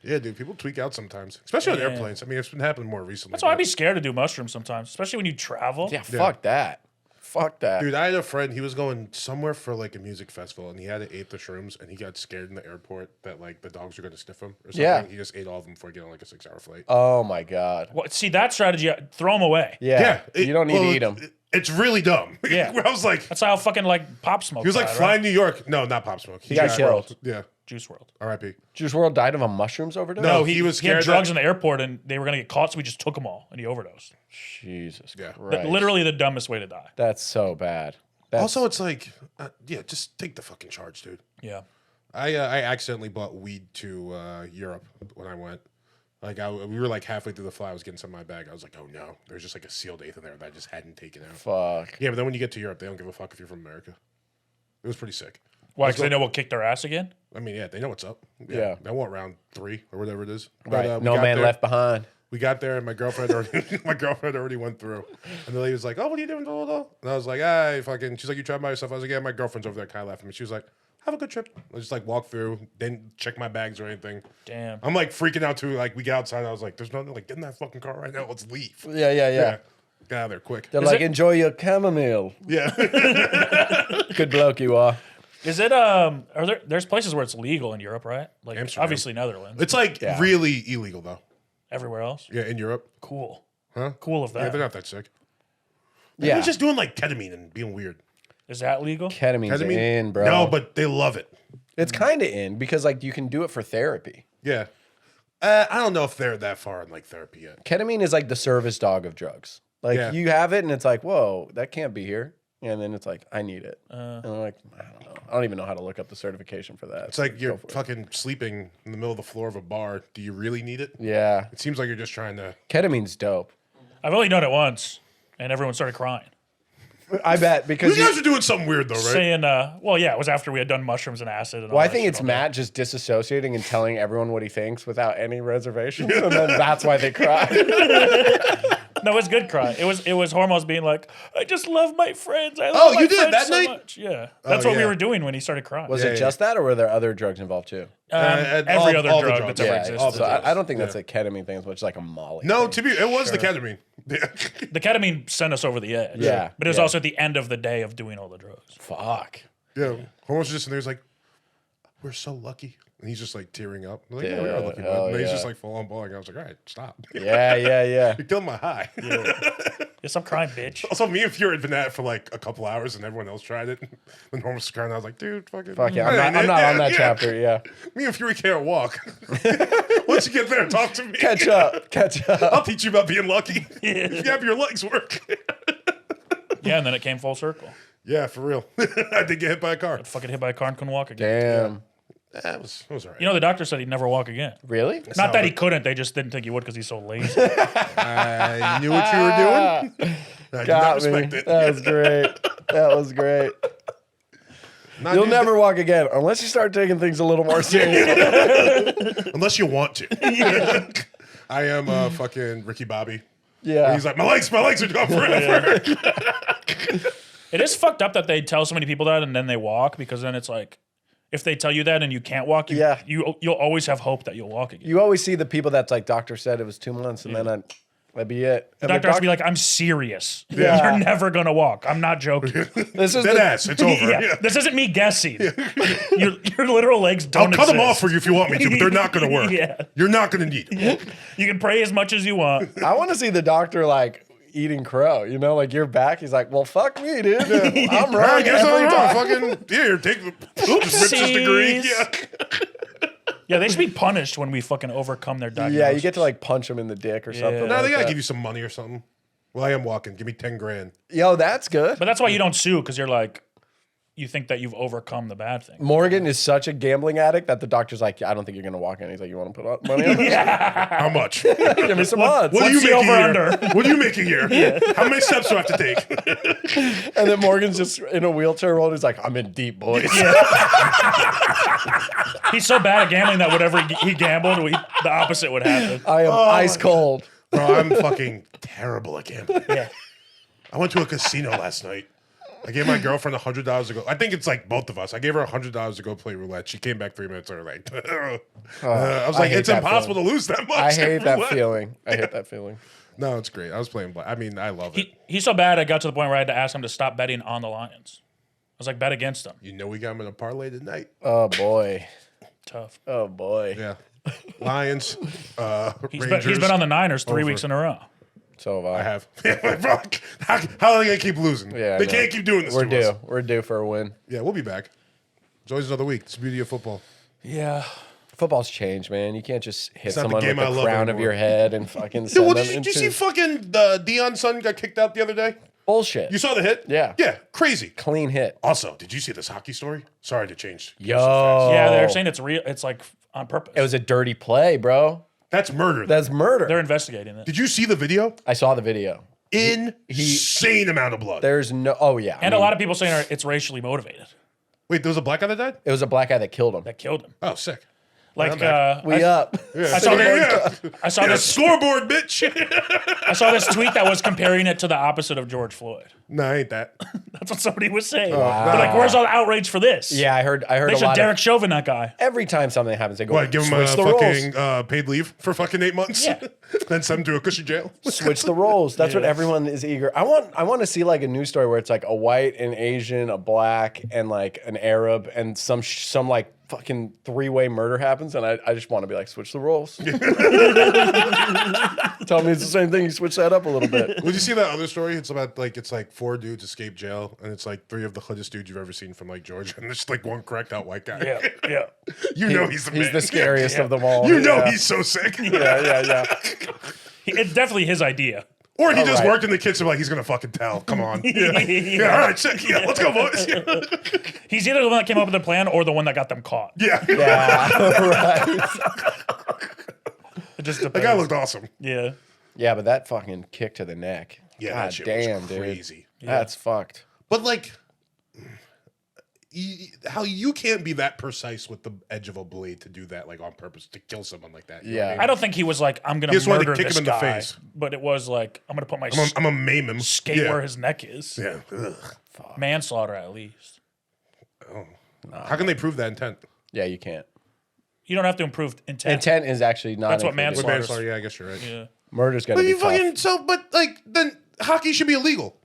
Yeah, dude, people tweak out sometimes, especially on Yeah. airplanes. I mean, it's been happening more recently. That's why I'd but- be scared to do mushrooms sometimes, especially when you travel. Yeah, fuck that. Fuck that. Dude, I had a friend. He was going somewhere for like a music festival, and he had to eat the shrooms, and he got scared in the airport that like the dogs were going to sniff him or something. Yeah. He just ate all of them before getting on like a 6-hour flight. Oh my god. Well, see that strategy, throw them away. Yeah. You don't need to eat them. It's really dumb. Yeah. I was like, That's how fucking like Pop Smoke. he was like died, flying right? New York. No, not Pop Smoke. He got got killed. Yeah. Juice World. R.I.P. Juice WRLD died of a mushrooms overdose? No, No, he was he had scared drugs that- in the airport, and they were gonna get caught, so we just took them all, and he overdosed. Jesus Yeah. Christ. Literally the dumbest way to die. That's so bad. That's, Also, it's like, yeah, just take the fucking charge, dude. Yeah. I accidentally bought weed to Europe when I went. Like we were like halfway through the flight. I was getting some in my bag. I was like, oh no, there's just like a sealed eighth in there that I just hadn't taken out. fuck. Yeah, but then when you get to Europe, they don't give a fuck if you're from America. It was pretty sick. Why? Because they know we'll kick their ass again. I mean, yeah, they know what's up. Yeah. They want round 3 or whatever it is. But, Right. we No got man there. left behind. We got there, and my girlfriend already went through. And the lady was like, "Oh, what are you doing?" Blah, blah, blah. And I was like, "Ah, fucking." She's like, "You tried by yourself?" I was like, "Yeah, my girlfriend's over there." Kind of laughing at me. She was like, "Have a good trip." I just like walk through, didn't check my bags or anything. Damn. I'm like freaking out too. Like we get outside, I was like, "There's nothing. Like get in that fucking car right now. Let's leave." Yeah. Get out of there quick. They're Is like, it- enjoy your chamomile. Yeah. Good bloke you are. Is it there's places where it's legal in Europe, right? Like Amsterdam. obviously Netherlands. It's like Yeah. really illegal though. Everywhere else. Yeah, in Europe. Cool. Huh? Cool of Yeah, that. they're not that sick. Yeah. They're just doing like ketamine and being weird. Is that legal? Ketamine's Ketamine? in, bro. No, but they love it. it's kind of in because like you can do it for therapy. Yeah. I don't know if they're that far in like therapy yet. Ketamine is like the service dog of drugs. Like Yeah. you have it and it's like, whoa, that can't be here. And then it's like, I need it. And I'm like, I don't know. I don't even know how to look up the certification for that. It's like you're Go for it. fucking sleeping in the middle of the floor of a bar. Do you really need it? Yeah. It seems like you're just trying to. Ketamine's dope. I've only done it once, and everyone started crying, I bet because You guys are doing something weird though, right? saying, "Well, yeah, it was after we had done mushrooms and acid." And all well, I that think shit it's all day." Matt just disassociating and telling everyone what he thinks without any reservations, and then that's why they cry. No, it was good cry. It was Hormones being like, "I just love my friends. I love Oh, my you did friends that so night? much." Yeah, that's what we yeah. were doing when he started crying. Was Yeah, it yeah. just that, or were there other drugs involved too? Every all other the drug drugs. that's ever Yeah, existed. all the So drugs. I don't think that's a ketamine thing as much as like a Molly. No, thing. to be, it was the ketamine. Yeah. The ketamine sent us over the edge. Yeah, but it was yeah. also at the end of the day of doing all the drugs. Fuck. Yeah. Hormones just in there. He's like, we're so lucky. And he's just like tearing up. I'm like, yeah, we are Dude, lucky, bud. hell And he's yeah. just like full on bawling. I was like, all right, stop. Yeah. You're killing my high. Yeah, Yes, I'm crying, bitch. Also, me and Fury had been at it for like a couple hours, and everyone else tried it. The normal was crying. I was like, dude, fucking. Fuck yeah, that I'm ain't not it. on that chapter. Yeah, Me and Fury can't walk. Once you get there, talk to me. catch up. I'll teach you about being lucky. If you have your legs work. Yeah, and then it came full circle. Yeah, for real. I did get hit by a car. Fucking hit by a car and couldn't walk again. Damn. It was all right. You know, the doctor said he'd never walk again. Really? Not that he couldn't, they just didn't think he would because he's so lazy. I knew what you were doing. I did not Got me. respect it. That was great. That was great. You'll never walk again unless you start taking things a little more seriously. Unless you want to. I am fucking Ricky Bobby. Yeah. He's like, my legs are gone forever. It is fucked up that they tell so many people that and then they walk, because then it's like, if they tell you that and you can't walk, you'll always have hope that you'll walk again. You always see the people that's like, doctor said it was 2 months, and then that'd be it. The doctor has to be like, I'm serious. Yeah. You're never going to walk. I'm not joking. This is Dead ass. It's over. Yeah. Yeah. This isn't me guessing. Your literal legs I'll don't cut them exist. off for you if you want me to, but they're not going to work. Yeah. You're not going to need them. You can pray as much as you want. I want to see the doctor like eating crow. You know, like you're back. He's like, well, fuck me, dude. I'm I right. guess I'm every wrong. time. Fucking, here, take the. Just rips his degree. Yeah. Yeah, they should be punished when we fucking overcome their diagnosis. Yeah, you get to like punch him in the dick or something. No, like they got to that. give you some money or something. Well, I am walking. Give me 10 grand. Yo, that's good. But that's why you don't sue, because you're like, you think that you've overcome the bad thing. Morgan is such a gambling addict that the doctor's like, I don't think you're gonna walk in. He's like, you want to put money on this? How much? Give me some odds. What do you What's the make a year? over-under? What do you make a year? How many steps do I have to take? And then Morgan's just in a wheelchair roll. He's like, I'm in deep, boys. He's so bad at gambling that whatever he gambled, the opposite would happen. I am ice cold. Bro, I'm fucking terrible at gambling. Yeah. I went to a casino last night. I gave my girlfriend $100 to go. I think it's like both of us. I gave her $100 to go play roulette. She came back 3 minutes early. I was like, hate it's that impossible feeling. to lose that much. I hate at that roulette. feeling. I hate that feeling. No, it's great. I was playing black. I mean, I love it. He's so bad, I got to the point where I had to ask him to stop betting on the Lions. I was like, bet against them. You know we got him in a parlay tonight. Oh boy. Tough. Oh boy. Yeah. Lions, He's Rangers. been on the Niners 3 Over. weeks in a row. So have I. I have. Yeah, bro, how are they going to keep losing? Yeah, they no. can't keep doing this We're to due. us. We're due for a win. Yeah, we'll be back. It's always another week. It's the beauty of football. Yeah. Football's changed, man. You can't just hit not the someone game with I the love crown of anymore. your head and fucking Dude, send what them did into you see fucking Deion's son got kicked out the other day? bullshit. You saw the hit? Yeah. Yeah, crazy. Clean hit. Also, did you see this hockey story? Sorry to change. Yo. Yeah, they're saying it's real. It's like on purpose. It was a dirty play, bro. That's murder. That's murder. They're investigating it. Did you see the video? I saw the video. Insane amount of blood. There's no. Oh yeah. And a lot of people saying it's racially motivated. Wait, there was a black guy that died? It was a black guy that killed him. That killed him. Oh, sick. Like I'm back. We up. I saw this. I saw Yeah, this. scoreboard, bitch. I saw this tweet that was comparing it to the opposite of George Floyd. No, I ain't that. That's what somebody was saying. Wow. They're like, "Where's all the outrage for this?" Yeah, I heard they a should lot Derek of. Chauvin that guy. Every time something happens, they go What, give him a switch the roles. fucking paid leave for fucking 8 months? Yeah. Then send him to a cushy jail? Switch the roles. That's what everyone is eager. I want to see like a news story where it's like a white, an Asian, a black, and like an Arab, and some like fucking 3-way murder happens, and I just want to be like, switch the roles. Tell me it's the same thing. You switch that up a little bit. Would you see that other story? It's about like 4 dudes escape jail, and it's like 3 of the hoodest dudes you've ever seen from like Georgia, and there's like one cracked out white guy. Yeah, yeah. You know he's the man. He's the scariest of them all. You know Yeah. he's so sick. Yeah. It's definitely his idea. Or he just right. worked in the kitchen like he's gonna fucking tell. Come on. Yeah. All right, sick. Yeah, let's go, boys. He's either the one that came up with the plan or the one that got them caught. Yeah. Right. It just That depends. guy looked awesome. Yeah. Yeah, but that fucking kick to the neck. Yeah, God that shit damn, was dude. crazy. That's fucked. But like, how you can't be that precise with the edge of a blade to do that like on purpose to kill someone like that. You know what I Yeah. mean? I don't think he was like, I'm going He just to wanted to murder kick this him in the guy. face. But it was like, I'm going to put my I'm gonna maim him. skate Yeah. where his neck is. Yeah. Ugh. Manslaughter, at least. How can they prove that intent? Yeah, you can't. You don't have to improve intent. Intent is actually not. That's what included. With Manslaughter- manslaughter, yeah, I guess you're right. Yeah. Murder's gonna But be you tough. fucking but like then hockey should be illegal.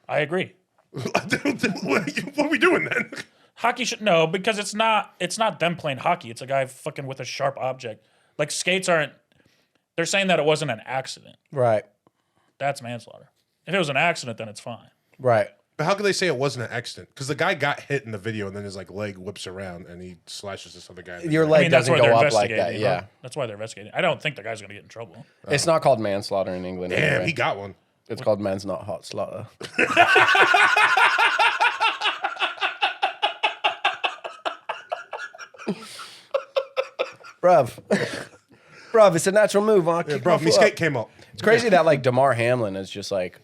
I agree. What are we doing then? Hockey should no, because it's not them playing hockey. It's a guy fucking with a sharp object. Like skates aren't. They're saying that it wasn't an accident. Right. That's manslaughter. If it was an accident, then it's fine. Right. But how could they say it wasn't an accident? Because the guy got hit in the video, and then his like leg whips around, and he slashes this other guy. Your I leg mean, that's doesn't why they're go up like investigating. that. huh? Yeah. That's why they're investigating. I don't think the guy's gonna get in trouble. It's not called manslaughter in England. Damn, anyway. he got one. It's called man's not hot slaughter. Bruv, it's a natural move. Huh? Yeah, bro, my skate came up. It's crazy that like Damar Hamlin is just like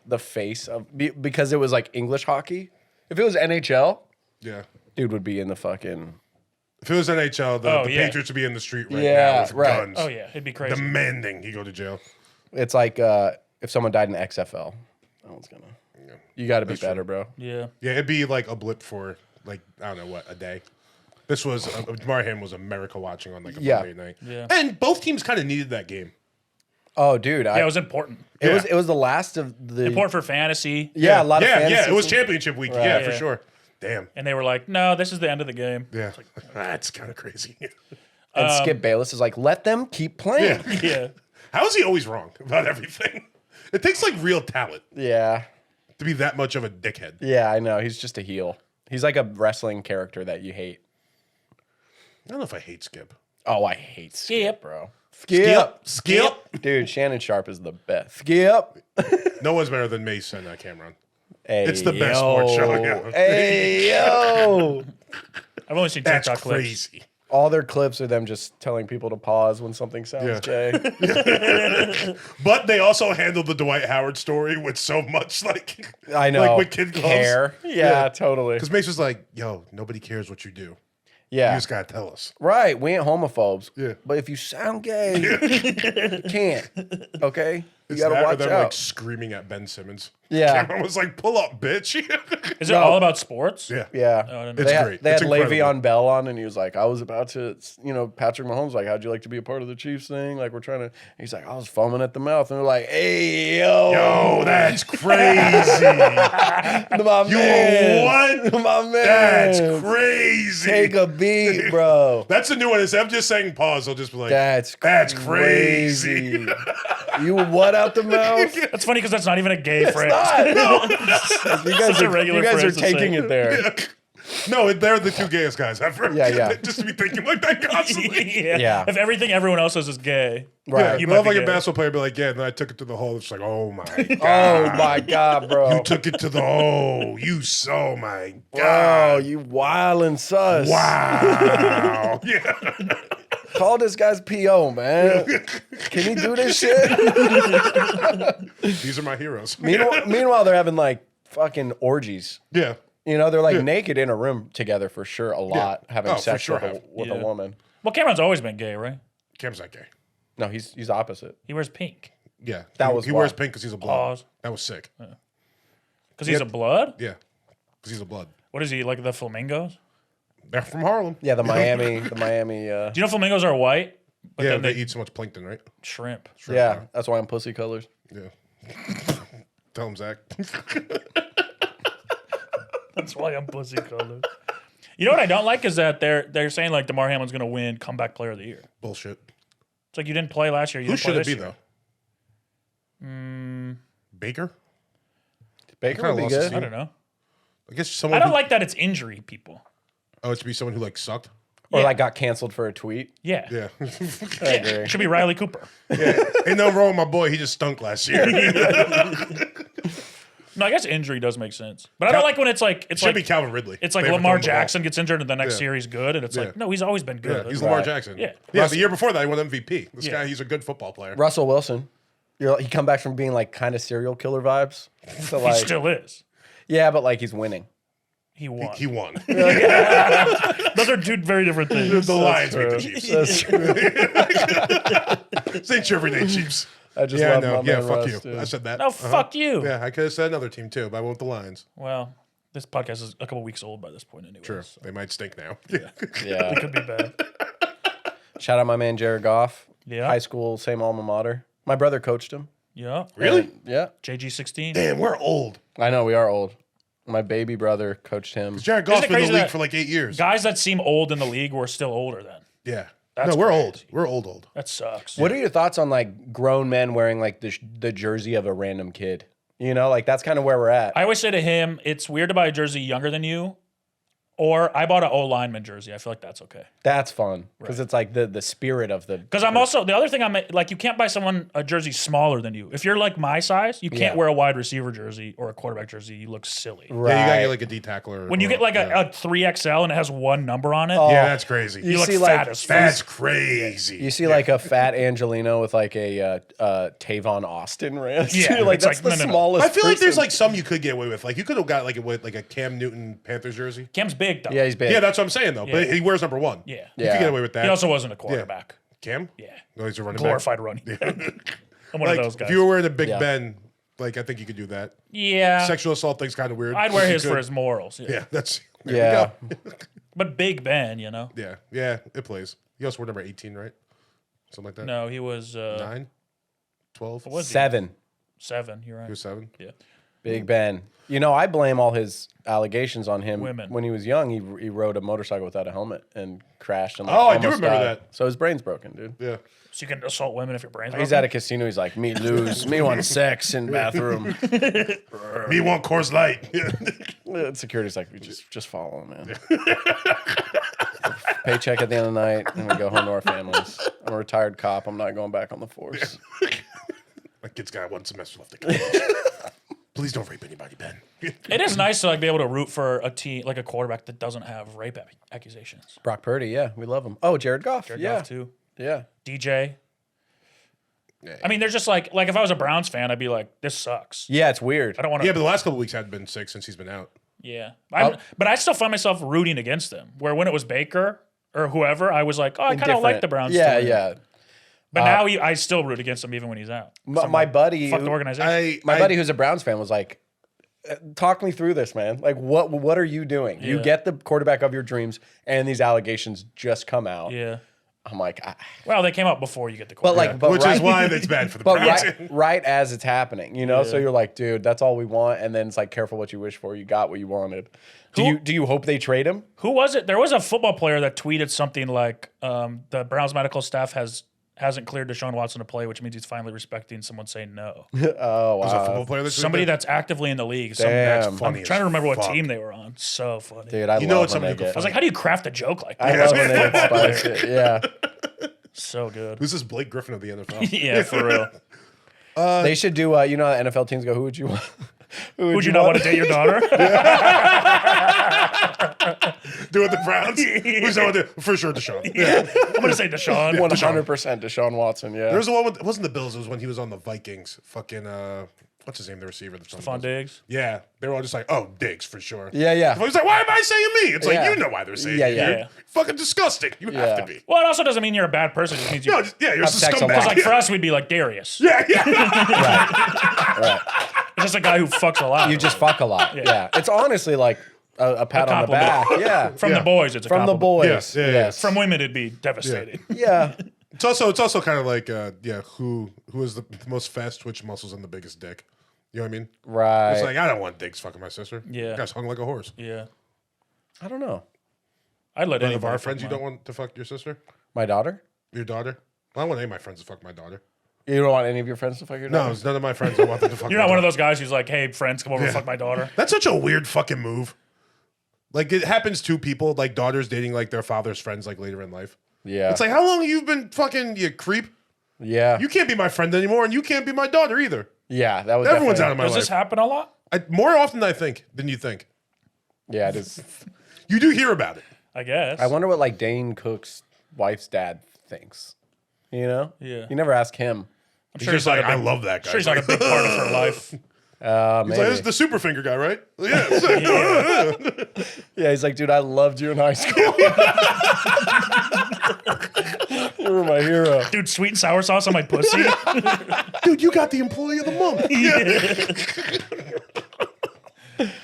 the face of because it was like English hockey. If it was NHL, Yeah. dude would be in the fucking If it was NHL, the Yeah. Patriots would be in the street right Yeah, now with right. guns. Oh yeah, it'd be crazy. Demanding he go to jail. It's like if someone died in XFL, no one's gonna. You got to be better, bro. Yeah. Yeah, it'd be like a blip for like I don't know what a day. This was Damar Hamlin was America watching on like a Yeah. Monday night. Yeah. And both teams kind of needed that game. Oh, dude, Yeah, it was important. it was the last of the Important for fantasy. yeah, a lot of Yeah, fantasy it was teams. championship week. Yeah, for Yeah. sure. Damn. And they were like, no, this is the end of the game. Yeah. That's kind of crazy. And Skip Bayless is like, let them keep playing. Yeah. Yeah. How is he always wrong about everything? It takes like real talent Yeah, to be that much of a dickhead. yeah, I know. He's just a heel. He's like a wrestling character that you hate. I don't know if I hate Skip. Oh, I hate Skip, bro. Skip. Dude, Shannon Sharp is the best. Skip. No one's better than Mace and Cameron. Hey, It's the best sports show, yo. yeah. Hey, yo. I've only seen That's TikTok clips. crazy. All their clips are them just telling people to pause when something sounds gay. But they also handled the Dwight Howard story with so much like I know. like with kid gloves. Care. Yeah, totally. Because Mace was like, "Yo, nobody cares what you do. Yeah. You just gotta tell us." Right. We ain't homophobes. Yeah. But if you sound gay, you can't. Okay? You It's gotta that or watch them out. like screaming at Ben Simmons. Yeah. Cameron was like, "Pull up, bitch." Is it all about sports? Yeah. Yeah. I didn't It's They had, great. they It's had incredible. Le'Veon Bell on, and he was like, I was about to, Patrick Mahomes was like, how'd you like to be a part of the Chiefs thing? Like, we're trying to, he's like, I was foaming at the mouth. And they're like, hey, yo. Yo, that's crazy. My You man. what? My man. That's crazy. Take a beat, bro. That's the new one. Instead of just saying pause, they'll just be like, That's crazy. You what out the mouth? That's funny because that's not even a gay It's phrase. not. You guys Such a are, regular you guys are phrase to say. taking it there. No, they're the two gayest guys ever. Yeah. Just to be thinking like that constantly. Yeah. If everything everyone else says is gay, Right. you I love might like be a gay. basketball player be like, yeah, and then I took it to the hole. It's like, oh my God. Oh my God, bro. You took it to the hole. You so my Oh, God. you wild and sus. Wow. Yeah. Call this guy's PO, man. Can he do this shit? These are my heroes. Meanwhile, they're having like fucking orgies. Yeah. You know, they're like naked in a room together for sure a lot, having Oh, for sex sure with, have. with Yeah. a woman. Well, Cameron's always been gay, right? Cam's not gay. No, he's opposite. He wears pink Yeah. That he, was he why. wears pink because he's a blood. Pause. That was sick. because he's a blood. Yeah. Because he's a blood. What is he like? The flamingos? They're from Harlem. Yeah, the Miami. Do you know flamingos are white? But Yeah, then they eat so much plankton, right? shrimp. Yeah, that's why I'm pussy colors. Yeah. Tell him, Zach. That's why I'm pussy colored. You know what I don't like is that they're saying like Damar Hamlin's gonna win comeback player of the year. Bullshit. It's like you didn't play last year. You Who didn't play should it this be, year. though? Baker? Baker kinda would be lost his good. I don't know. I guess someone I don't who, like that it's injury people. Oh, it should be someone who like sucked? Or Yeah. like got canceled for a tweet. Yeah. Yeah. I agree. It should be Riley Cooper. Ain't nothing wrong with my boy. He just stunk last year. No, I guess injury does make sense. But I don't like when it's like Should be Calvin Ridley. it's like They ever Lamar throw him the ball. Jackson gets injured and the next Yeah. year he's good, and it's Yeah. like, no, he's always been good. Yeah, he's Lamar Right. Jackson. Yeah. Yeah, the year before that, he won MVP. This Yeah. guy, he's a good football player. Russell Wilson. He come back from being like kind of serial killer vibes. So He like, still is. yeah, but like he's winning. He won. He won. Those are two very different things. The Lions beat the Chiefs. That's true. This ain't your everyday Chiefs. I just Yeah, I love know. my Yeah, man fuck Russ, you. dude. I said that. No, fuck you. Yeah, I could have said another team too, but I went with the Lions. Well, this podcast is a couple weeks old by this point anyway. True. So They might stink now. Yeah. it could be bad. Shout out my man Jared Goff. Yeah. High school, same alma mater. My brother coached him. Yeah. Really? And, yeah. JG16. Damn, we're old. I know we are old. My baby brother coached him. Jared Goff's it been in crazy the league that for like 8 years. Guys that seem old in the league were still older then. Yeah. That's no, we're crazy. old. We're old. That sucks. What are your thoughts on like grown men wearing like the jersey of a random kid? You know, like that's kind of where we're at. I always say to him, it's weird to buy a jersey younger than you. Or I bought an O lineman jersey. I feel like that's okay. That's fun because it's like the spirit of the. Because I'm also the other thing I'm like, you can't buy someone a jersey smaller than you. If you're like my size, you can't wear a wide receiver jersey or a quarterback jersey. You look silly. Right. Yeah, you gotta get like a D tackler. When you get like a 3XL and it has one number on it, yeah, that's crazy. you look see, fat like, as fuck. That's crazy. You see like a fat Angelino with like a Tavon Austin wrist. Yeah, like it's that's like, the no. smallest. I feel like there's person. like some you could get away with. Like you could have got like a Cam Newton Panthers jersey. Cam's big though. Yeah, he's big. Yeah, that's what I'm saying though. But he wears number 1. Yeah. You Yeah. could get away with that. He also wasn't a quarterback. Cam? Yeah. No, he's a running Glorified running. I'm one back. of those Like guys. if you were wearing a Big Yeah. Ben, like I think you could do that. Yeah. Sexual assault thing's kind of weird. I'd wear You his for could. his morals. Yeah, that's there Yeah. we go. But Big Ben, you know? Yeah, it plays. He also wore number 18, right? Something like that. No, he was 9, 12. what was he? 7. 7, you're right. He was 7. Yeah. Big Ben. You know, I blame all his allegations on him. Women. When he was young, he rode a motorcycle without a helmet and crashed. And like, Oh, I do almost remember died. that. So his brain's broken, dude. Yeah. So you can assault women if your brain's He's at a casino. He's like, me lose. Me want sex in bathroom. Me want Coors Light. Security's like, we just follow him, man. Paycheck at the end of the night, and we go home to our families. I'm a retired cop. I'm not going back on the force. My kid's got 1 semester left of college. Please don't rape anybody, Ben. It is nice to like be able to root for a team like a quarterback that doesn't have rape accusations. Brock Purdy, yeah, we love him. Oh, Jared Goff, Jared yeah, Goff too. yeah. DJ. Yeah. I mean, they're just like if I was a Browns fan, I'd be like, this sucks. Yeah, it's weird. I don't want to. Yeah, but the last couple weeks hadn't been sick since he's been out. Yeah. But I still find myself rooting against them. Where when it was Baker or whoever, I was like, oh, I kind of like the Browns. Yeah, too. yeah. But now I still root against him even when he's out. My buddy, Fuck the organization. my buddy who's a Browns fan was like, talk me through this, man. Like, what are you doing? You Yeah. get the quarterback of your dreams, and these allegations just come out. Yeah. I'm like, Well, they came out before you get the but quarterback. like, but Which right, is why it's bad for the but Browns. right as it's happening, you know. So Yeah. you're like, dude, that's all we want, and then it's like, careful what you wish for. You got what you wanted. Do you hope they trade him? Who was it? There was a football player that tweeted something like, the Browns medical staff hasn't cleared Deshaun Watson to play, which means he's finally respecting someone saying no. Oh Was a wow, football player that Somebody that's actively in the league. Some- Damn. That's funny I'm as trying to remember what fuck. team they were on. So funny. dude, I You know love it's when somebody they who get. I was like, how do you craft a joke like I that? love when they get spicy. Yeah, So good. Who's this Blake Griffin of the NFL? Yeah, for real. they should do. You know, how NFL teams go. Who would you want? Who Would you not want to date your daughter? Doing the Browns? Who's that one? For sure, Deshaun. Yeah. I'm going to say Deshaun. 100% Deshaun Watson. Yeah, There was the one with, it wasn't the Bills, it was when he was on the Vikings. Fucking, what's his name, the receiver? That's on the Stephon Bills. Diggs. Yeah. They were all just like, oh, Diggs for sure. yeah, yeah. He was like, why am I saying me? It's Yeah. like, you know why they're saying Yeah, you. yeah. You're fucking disgusting. You Yeah. have to be. Well, it also doesn't mean you're a bad person. It just means you. No, just, yeah, you're a Have sex a lot. scumbag. Because like for us, we'd be like Darius. yeah, yeah. Right. It's just a guy who fucks a lot. You just fuck a lot. Yeah, it's honestly like a pat on the back. Yeah, From the boys, it's a from the compliment. boys. Yeah, yeah, yeah. Yes. From women, it'd be devastating. yeah. It's also kind of like, who has the most fast twitch muscles and the biggest dick? You know what I mean? Right. It's like, I don't want Diggs fucking my sister. Yeah. Guy's hung like a horse. Yeah. I don't know. I'd let Any any of our bar friends you don't want to fuck your sister? My daughter. Your daughter? I don't want any of my friends to fuck my daughter. You don't want any of your friends to fuck your No, daughter? it's none of my friends. I want them to fuck You're my not one of daughter. those guys who's like, hey, friends, come over and fuck my daughter. That's such a weird fucking move. Like, it happens to people, like daughters dating like their father's friends like later in life. Yeah. It's like, how long have you been fucking, you creep? yeah. You can't be my friend anymore, and you can't be my daughter either. Yeah. That was Everyone's definitely- out of my Does life. this happen a lot? More often than you think. Yeah, it is. You do hear about it. I guess. I wonder what like Dane Cook's wife's dad thinks. You know? Yeah. You never ask him. I'm He's sure just not like, a I big- love that guy. sure he's not a big part of her life. He's Maybe. like, this is the super finger guy, right? Yeah. Yeah, he's like, dude, I loved you in high school. You were my hero. Dude, sweet and sour sauce on my pussy. Dude, you got the employee of the month.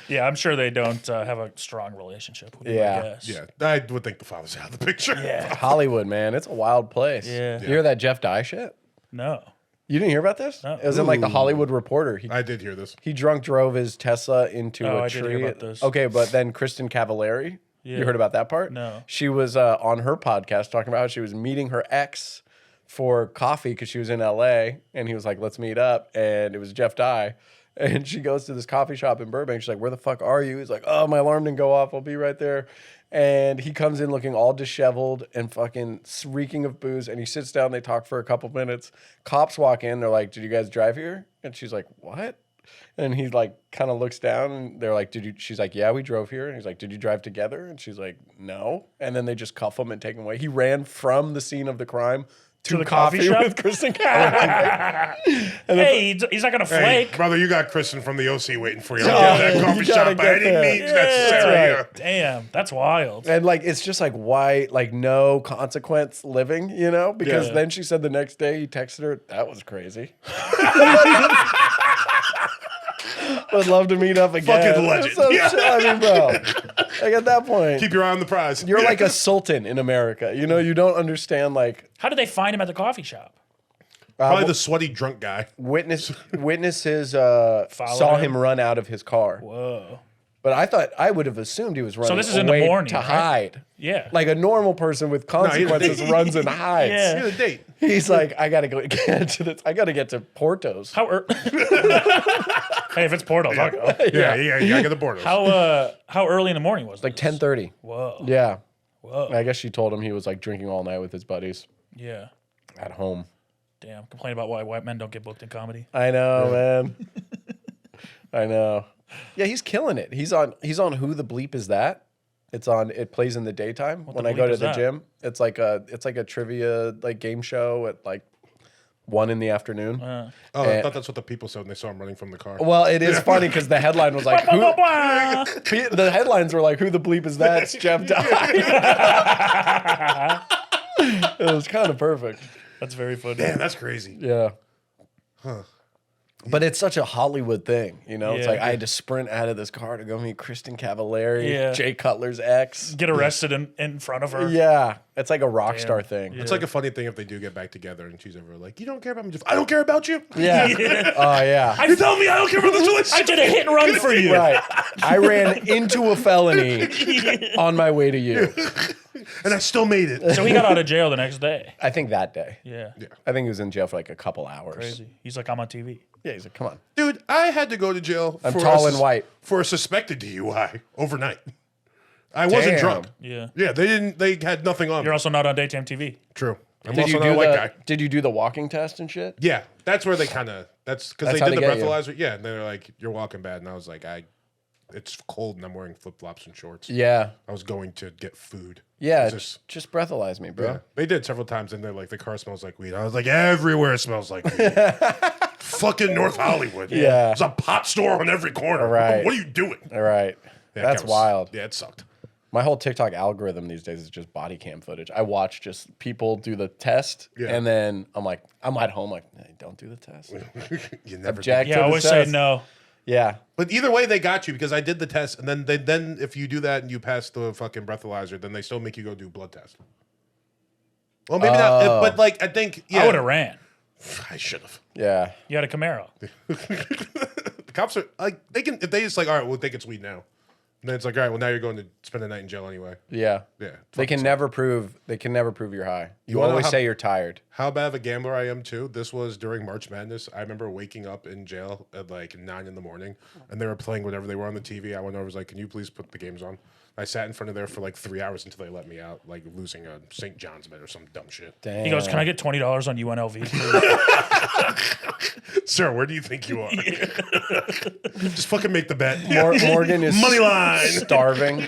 Yeah, I'm sure they don't have a strong relationship. Would be my Yeah. guess. Yeah, I would think the father's out of the picture. Yeah. Hollywood, man, it's a wild place. Yeah. You hear that Jeff Dye shit? No. You didn't hear about this? No. It was in like the Hollywood Reporter. I did hear this. He drunk drove his Tesla into Oh, a I tree. did hear about this. Okay, but then Kristen Cavallari, Yeah. you heard about that part? No. She was on her podcast talking about how she was meeting her ex for coffee because she was in LA, and he was like, "Let's meet up," and it was Jeff Dye. And she goes to this coffee shop in Burbank. She's like, where the fuck are you? He's like, oh, my alarm didn't go off. I'll be right there. And he comes in looking all disheveled and fucking reeking of booze. And he sits down. They talk for a couple minutes. Cops walk in. They're like, did you guys drive here? And she's like, what? And he like kind of looks down and they're like, did you? She's like, yeah, we drove here. And he's like, did you drive together? And she's like, no. And then they just cuff him and take him away. He ran from the scene of the crime to the coffee shop with Kristen Cavallari. Hey, he's not gonna Hey, flake. brother, you got Kristen from the OC waiting for you. Oh, I'll get that you coffee gotta shop by get any there. means necessary. That's right. Damn, that's wild. And like, it's just like, why, like, no consequence living, you know? Because Yeah. then she said the next day he texted her, that was crazy. Would love to meet up again. Fucking legend. So, Yeah. I mean, bro, like at that point, Keep your eye on the prize. you're like a sultan in America. You know, you don't understand, like, How did they find him at the coffee shop? Probably the sweaty drunk guy. witnesses saw him run out of his car. Whoa. But I would have assumed he was running this is in the away morning, to right? hide. Yeah. Like a normal person with consequences runs and hides. Yeah. Here's a date. He's like, I gotta go get to this. I gotta get to Portos. How hey, if it's Portos, I'll go. Yeah, you gotta get the borders. How early in the morning was it? Like 10:30. Whoa. Yeah. Whoa. I guess she told him he was like drinking all night with his buddies Yeah. at home. Damn. Complain about why white men don't get booked in comedy. I know, man. I know. Yeah, he's killing it. He's on Who the Bleep Is That? It plays in the daytime when the I go bleep to is the that? gym. It's like a trivia like game show at like 1 in the afternoon. Oh, I thought that's what the people said when they saw him running from the car. Well, it is funny because the headline was like, the headlines were like, who the bleep is that? It's Jeff died. It was kind of perfect. That's very funny. Damn, that's crazy. Yeah. But it's such a Hollywood thing, you know? It's Yeah. like I had to sprint out of this car to go meet Kristen Cavallari, Yeah. Jay Cutler's ex. Get arrested in front of her. Yeah. It's like a rock star thing. It's like a funny thing if they do get back together and she's ever like, you don't care about me. Just, I don't care about you. Yeah. Oh, yeah. You tell me I don't care about this I relationship. did a hit and run for you. Right. I ran into a felony on my way to you. And I still made it. So he got out of jail the next day. I think that day. Yeah. I think he was in jail for like a couple hours. Crazy. He's like, I'm on TV. Yeah, he's like, come on. Dude, I had to go to jail. I'm tall and white. For a suspected DUI overnight. I wasn't Damn. drunk. Yeah. Yeah, they had nothing on You're me. also not on daytime TV. True. I'm Did also you, not a do white the, guy. did you do the walking test and shit? Yeah, that's where they kind of, that's because That's they how did the they get you. breathalyzer. Yeah, and they were like, you're walking bad. And I was like, it's cold and I'm wearing flip flops and shorts. Yeah. I was going to get food. Yeah, It was just breathalyze me, bro. Yeah. They did several times, and they're like, the car smells like weed. I was like, everywhere smells like weed. Fucking North Hollywood. Yeah. There's a pot store on every corner. Right. What are you doing? All right. Yeah, That's that was- wild. Yeah, it sucked. My whole TikTok algorithm these days is just body cam footage. I watch just people do the test, Yeah. and then I'm at home like, hey, don't do the test. You never Object. did. Yeah, To I the always say test. no. Yeah. But either way, they got you because I did the test, and then if you do that and you pass the fucking breathalyzer, then they still make you go do blood test. Well, maybe not, but like I think I would have ran. I should have. Yeah. You had a Camaro. The cops are like they can if they just like all right, we'll think it's weed now. And then it's like all right, well now you're going to spend a night in jail anyway. Yeah. Yeah, They can never prove you're high. You wanna know always how- say you're tired. How bad of a gambler I am too. This was during March Madness. I remember waking up in jail at like 9 in the morning, and they were playing whatever they were on the TV. I went over, was like, "Can you please put the games on?" I sat in front of there for like 3 hours until they let me out, like losing a St. John's bet or some dumb shit. Damn. He goes, "Can I get $20 on UNLV?" please?" Sir, where do you think you are? Just fucking make the bet. Morgan is Money line. starving.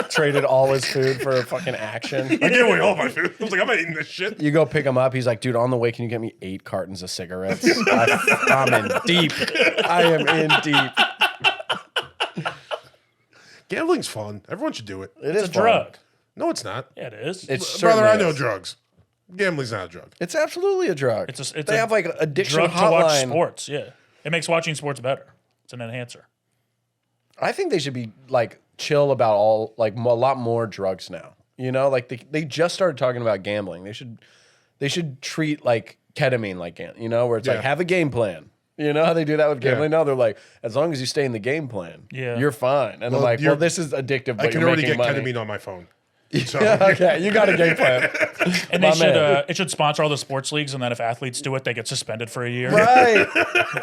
Traded all his food for fucking action. I gave away all my food. I was like, I'm not eating this shit. You go pick him up. He's like, dude, on the way, can you get me 8 cartons of cigarettes? I'm in deep. I am in deep. Gambling's fun. Everyone should do it. It It's is a fun. drug. No, it's not. Yeah, it is. It's Brother, I certainly know is. drugs. Gambling's not a drug. It's absolutely a drug. It's they a have like addiction drug to watch hotline. sports. Yeah, it makes watching sports better. It's an enhancer. I think they should be like chill about all like a lot more drugs now. You know, like they just started talking about gambling. They should treat like ketamine like you know, where it's Yeah. like have a game plan. You know how they do that with gambling? Yeah. No, they're like, as long as you stay in the game plan, Yeah. you're fine. And Well, I'm like, you're- well, this is addictive, but I can you're already making get money. ketamine on my phone. So Okay, you got a game plan. And My they should man. it should sponsor all the sports leagues, and then if athletes do it, they get suspended for a year. Right.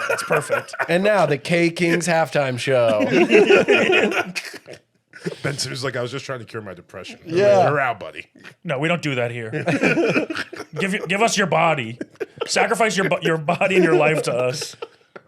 That's perfect. And now the K Kings halftime show. Ben Simmons like, I was just trying to cure my depression. I'm Yeah. like, you're out, buddy. No, we don't do that here. give us your body. Sacrifice your body and your life to us.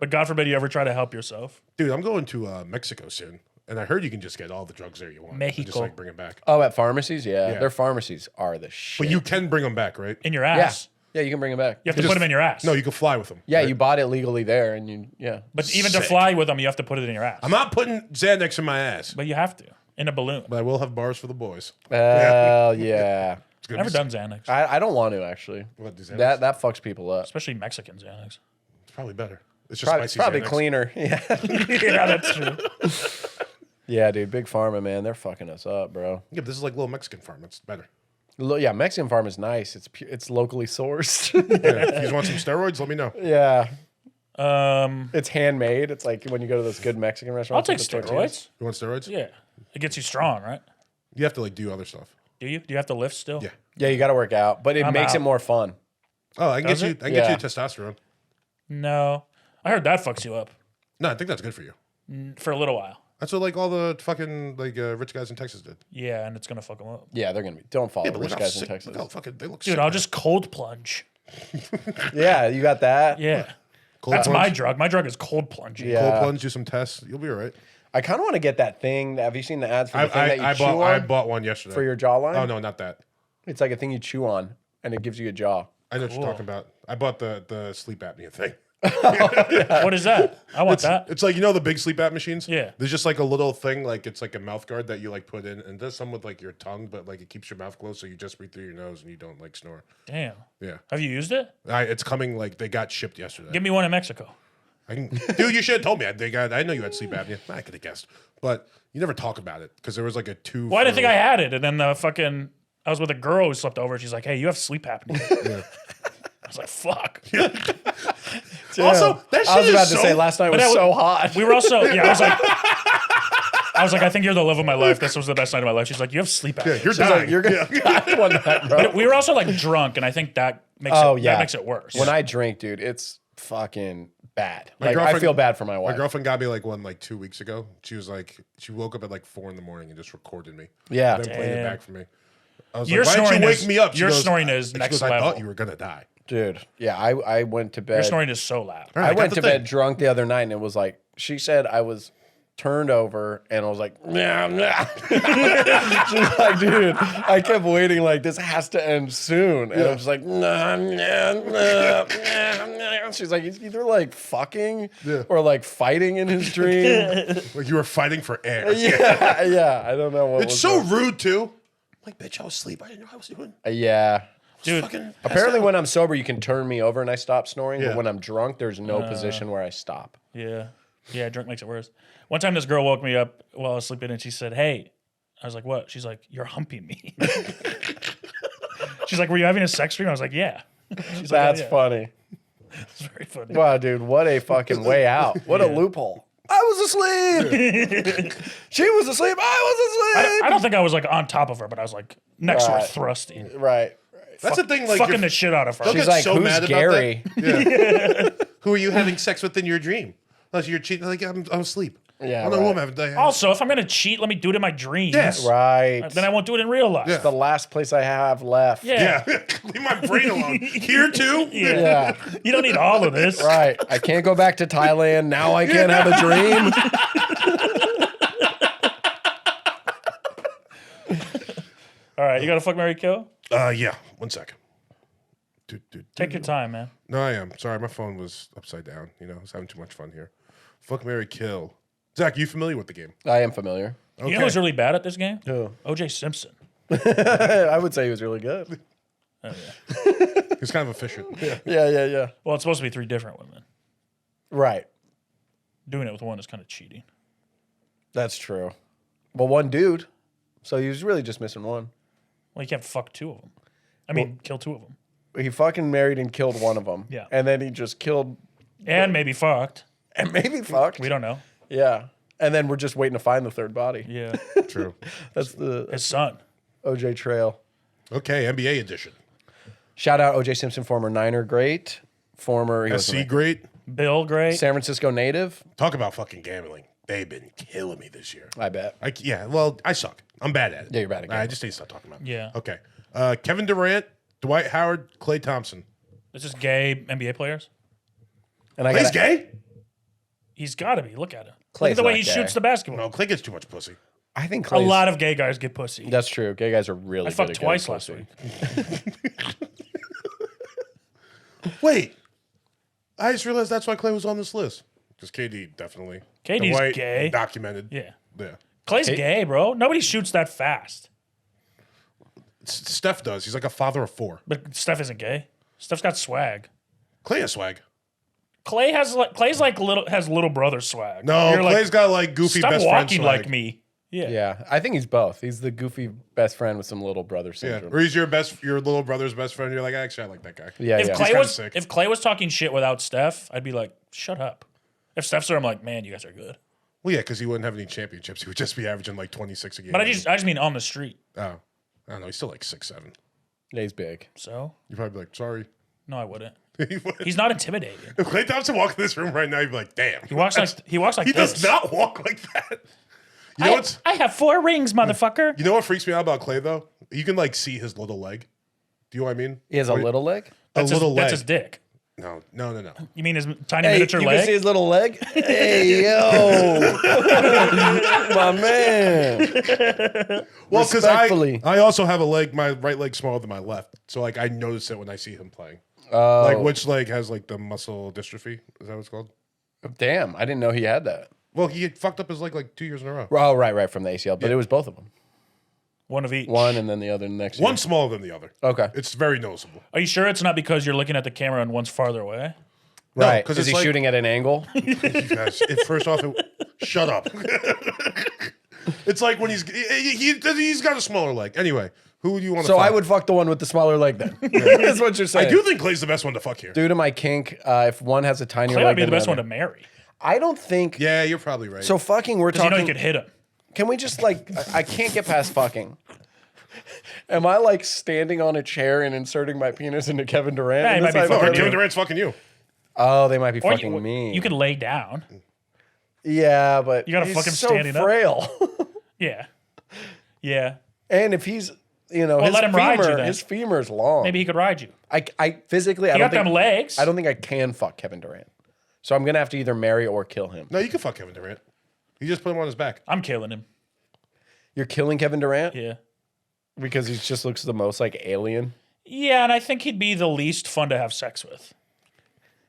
But God forbid you ever try to help yourself. Dude, I'm going to Mexico soon, and I heard you can just get all the drugs there you want. And just Mexico. like bring them back. Oh, at pharmacies? Yeah. Yeah. Their pharmacies are the shit. But you can bring them back, right? In your Yeah. ass. Yeah, you can bring them back. You have to put them in your ass. No, you can fly with them. Yeah, right? you bought it legally there and you, yeah. But even to Sick. fly with them, you have to put it in your ass. I'm not putting Xanax in my ass, But you have to. In a balloon. but I will have bars for the boys. Yeah. It's gonna Never be done Xanax. I don't want to actually. What, do Xanax? That fucks people up. Especially Mexican Xanax. It's probably better. It's just spicy Probably Xanax. cleaner. Yeah. Yeah, that's true. Yeah, dude. Big Pharma, man. They're fucking us up, bro. Yeah, but this is like little Mexican farm. It's better. Yeah, Mexican Farm is nice. It's locally sourced. Yeah, if you just want some steroids, let me know. Yeah. Um, It's handmade. It's like when you go to those good Mexican I'll restaurants. take with the tortillas. steroids. You want steroids? Yeah. It gets you strong, right? You have to like do other stuff. Do you? Do you have to lift still? Yeah. Yeah, you got to work out, but it I'm makes out. it more fun. Oh, I can Does get you. it? I can get Yeah. you testosterone. No. I heard that fucks you up No, I think that's good for you. for a little while. That's what like all the fucking like rich guys in Texas did. Yeah, and it's going to fuck them up. Yeah, they're gonna be. Don't follow Yeah, but rich look how guys in sick. Texas. Look how fucking they look. Dude, sick, I'll man. just cold plunge. Yeah, you got that. Yeah. Cold That's my plunge. drug. My drug is cold plunging. Yeah. Cold plunge, do some tests. You'll be all right. I kind of want to get that thing. Have you seen the ads for the thing that you chew I on bought one yesterday. for your jawline? Oh no, not that. It's like a thing you chew on, and it gives you a jaw. I know what you're talking about. I bought the sleep apnea thing. What is that? I want that. It's like, you know, the big sleep app machines. Yeah. There's just like a little thing, like it's like a mouth guard that you like put in, and does some with like your tongue, but like it keeps your mouth closed, so you just breathe through your nose and you don't like snore. Damn. Yeah. Have you used it? It's coming. Like they got shipped yesterday. Give me one in Mexico. I can, dude, you should have told me. I know you had sleep apnea. I could have guessed, but you never talk about it because there was like a two. Well, I didn't think I had it. And then I was with a girl who slept over. She's like, hey, you have sleep apnea. I was like, fuck. Also, that shit I was about is to so, say last night was that so hot. We were also, yeah, I was like, I think you're the love of my life. This was the best night of my life. She's like, you have sleep apnea. Yeah, you're She's dying. like, you're gonna die one night, bro. We were also like drunk, and I think that makes Oh it, yeah, that makes it worse. When I drink, dude, it's fucking bad. My Like I girlfriend- feel bad for my My wife. girlfriend got me like one like 2 weeks ago. She was like, she woke up at like 4 a.m. and just recorded me. Yeah. And then played it Damn. back for me. I was Your like, why didn't snoring you wake is- me up? She your goes, snoring is she next goes, I level. thought you were gonna die. Dude, yeah, I went to bed. Your snoring is so loud. All right, I got went the to thing. bed drunk the other night, and it was like she said I was turned over, and I was like, nah, nah. She's like, dude, I kept waiting like this has to end soon, and I'm just like, nah, nah, nah, nah, nah. She's like, he's either like fucking or like fighting in his dream. Like you were fighting for air. yeah, I don't know what. It's was so going- rude too. I'm like, bitch, I was asleep. I didn't know I was doing. Yeah. Dude, Fucking Apparently, when I'm sober, you can turn me over and I stop snoring. Yeah. But when I'm drunk, there's no position where I stop. yeah. Yeah, drunk makes it worse. One time this girl woke me up while I was sleeping, and she said, hey. I was like, what? She's like, you're humping me. She's like, were you having a sex dream? I was like, yeah. She's like, That's "Oh, yeah." funny. It's very funny. Wow, dude, what a fucking way out. What a loophole. I was asleep. She was asleep. I was asleep. I don't think I was like on top of her, but I was like next to her, Right. thrusting. Right. That's the thing. Like, Fucking if- the shit out of her. Don't She's get like, so who's mad about Gary? that. Yeah. Who are you having sex with in your dream? Unless you're cheating. Like I'm asleep. Yeah, I don't know who I'm right. having. Also, if I'm gonna cheat, let me do it in my dreams. Yes. Right. Then I won't do it in real life. Yeah. The last place I have left. Yeah. Yeah. Leave my brain alone. Here too. Yeah. You don't need all of this. Right. I can't go back to Thailand. Now I can't have a dream. All right, you got to fuck, marry, kill. Yeah. 1 second. Take your time, man. No, I am. Sorry, my phone was upside down. You know, I was having too much fun here. Fuck, marry, kill. Zach, you familiar with the game? I am familiar. You know who's really bad at this game? Who? O.J. Simpson. I would say he was really good. He's kind of efficient. Yeah. Yeah. Well, it's supposed to be 3 different women. Right. Doing it with one is kind of cheating. That's true. Well, one dude. So he was really just missing one. Well, you can't fuck 2 of them. I mean, kill 2 of them. He fucking married and killed one of them. Yeah. And then he just killed And maybe fucked. and maybe fucked. We don't know. Yeah. And then we're just waiting to find the third body. Yeah. True. That's the His son. OJ Trail. Okay, NBA edition. Shout out OJ Simpson, former Niner great, former he was SC great. Bill, great. San Francisco native. Talk about fucking gambling. They've been killing me this year. I bet. Well, I suck. I'm bad at it. Yeah, you're bad at I gambling. just need to stop talking about it. Yeah. Okay. Kevin Durant, Dwight Howard, Klay Thompson. It's just gay NBA players. And I Clay's got gay? He's got to be. Look at him. Look Clay's at the way not he gay. shoots the basketball. No, Clay gets too much pussy. I think A Clay's, lot of gay guys get pussy. That's true. Gay guys are really I good fucked at twice getting last pussy. week. Wait. I just realized that's why Clay was on this list. Because KD, definitely. KD's Dwight, gay. Documented. Yeah. Yeah. Clay's gay, bro. Nobody shoots that fast. Steph does. He's like a father of 4. But Steph isn't gay. Steph's got swag. Clay has swag. Clay's like little brother swag. No, You're Clay's like, got like goofy stop best friend walking swag. like me. Yeah. Yeah, I think he's both. He's the goofy best friend with some little brother Yeah. syndrome. Or he's your little brother's best friend. You're like, actually, I like that guy. Yeah, If yeah. Clay kinda was sick. if Clay was talking shit without Steph, I'd be like, shut up. If Steph's there, I'm like, man, you guys are good. Well, yeah, because he wouldn't have any championships. He would just be averaging like 26 a game. But I just mean on the street. Oh. I don't know. He's still like 6'7". Yeah, he's big. So You'd probably be like, sorry. no, I wouldn't. He would. He's not intimidating. If Klay Thompson walked in this room right now, you'd be like, damn. He walks like He this. does not walk like that. You know what's? I have 4 rings, motherfucker. You know what freaks me out about Clay though? You can like see his little leg. Do you know what I mean? He has a little leg. A little leg. That's his dick. No. You mean his tiny Hey, miniature you leg? can see his little leg. Hey, yo, my man. Well, because Respectfully. I also have a leg. My right leg smaller than my left, so like I notice it when I see him playing. Oh, Like which leg has like the muscle dystrophy? Is that what it's called? damn! I didn't know he had that. Well, he had fucked up his leg like 2 years in a row. Oh, right, from the ACL, but it was both of them. One of each. One and then the other next year. One smaller than the other. Okay. It's very noticeable. Are you sure it's not because you're looking at the camera and one's farther away? No, Right. 'cause Is it's he like- shooting at an angle? You guys, first off, shut up. It's like when he's got a smaller leg. Anyway, who do you want to So fuck? I would fuck the one with the smaller leg then. That's what you're saying. I do think Clay's the best one to fuck here. Due to my kink, if one has a tinier Clay leg might be than the best other. one to marry. I don't think. Yeah, you're probably right. So fucking, we're Because you talking. know you could hit him. Can we just like? I can't get past fucking. Am I like standing on a chair and inserting my penis into Kevin Durant? Yeah, he in might this be no, fucking Kevin you. Durant's fucking you. Oh, they might be Or fucking me. you can lay down. Yeah, but You gotta he's fuck him so standing up. frail. Yeah. Yeah. And if he's, his let him ride you femur, then. his femur's long. Maybe he could ride you. I physically, I You don't got them think, legs. I don't think I can fuck Kevin Durant. So I'm gonna have to either marry or kill him. No, you can fuck Kevin Durant. You just put him on his back. I'm killing him. You're killing Kevin Durant Yeah. because he just looks the most like alien. Yeah, and I think he'd be the least fun to have sex with.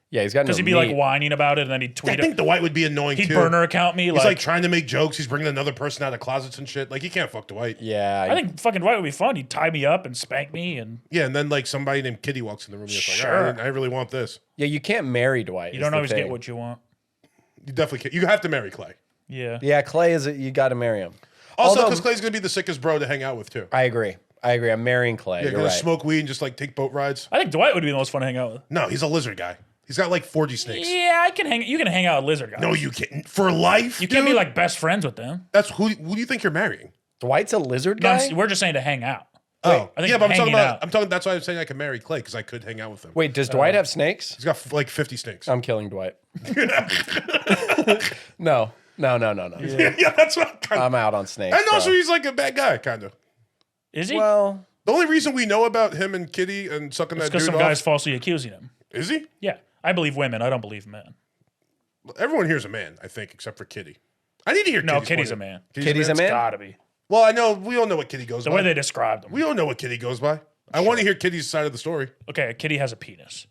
Yeah, he's got no Because he'd be meat. like whining about it and then he'd I tweet think it. Dwight would be annoying He'd too. burner account me. He's like trying to make jokes. He's bringing another person out of closets and shit. Like you can't fuck Dwight. Yeah, I think fucking Dwight would be fun. He'd tie me up and spank me, and Yeah, and then like somebody named Kitty walks in the room. And it's like, Sure. I really want this. yeah. You can't marry Dwight. you is don't the always thing. get what you want. You definitely can't. You have to marry Clay. Yeah. Yeah, Clay is. You got to marry him. Also, Although- because Clay's gonna be the sickest bro to hang out with too. I agree. I'm marrying Clay. You're You're gonna right. smoke weed and just like take boat rides. I think Dwight would be the most fun to hang out with. No, he's a lizard guy. He's got like 40 snakes. Yeah, I can hang. You can hang out with lizard guys. No, you can't. For life, You can't be dude? like best friends with them. That's who do you think you're marrying? Dwight's a lizard No, guy. we're just saying to hang out. Oh, I think yeah, but I'm talking hanging about. out. I'm talking. That's why I'm saying I can marry Clay because I could hang out with him. Wait, does Dwight have snakes? He's got like 50 snakes. I'm killing Dwight. No. yeah, that's what I'm kind of. I'm out on snakes. And also, bro. he's like a bad guy, kind of. Is he? Well, The only reason we know about him and Kitty and sucking it's that because dude some off guys falsely accusing him. is he? Yeah, I believe women. I don't believe men. Everyone here's a man, I think, except for Kitty. I need to hear. No, Kitty's Kitty's point a of- man. Kitty's a It's man. gotta be Well, I know we all know what Kitty goes the by. way they described him. We all know what Kitty goes by. I want to hear Kitty's side of the story. Okay, a kitty has a penis.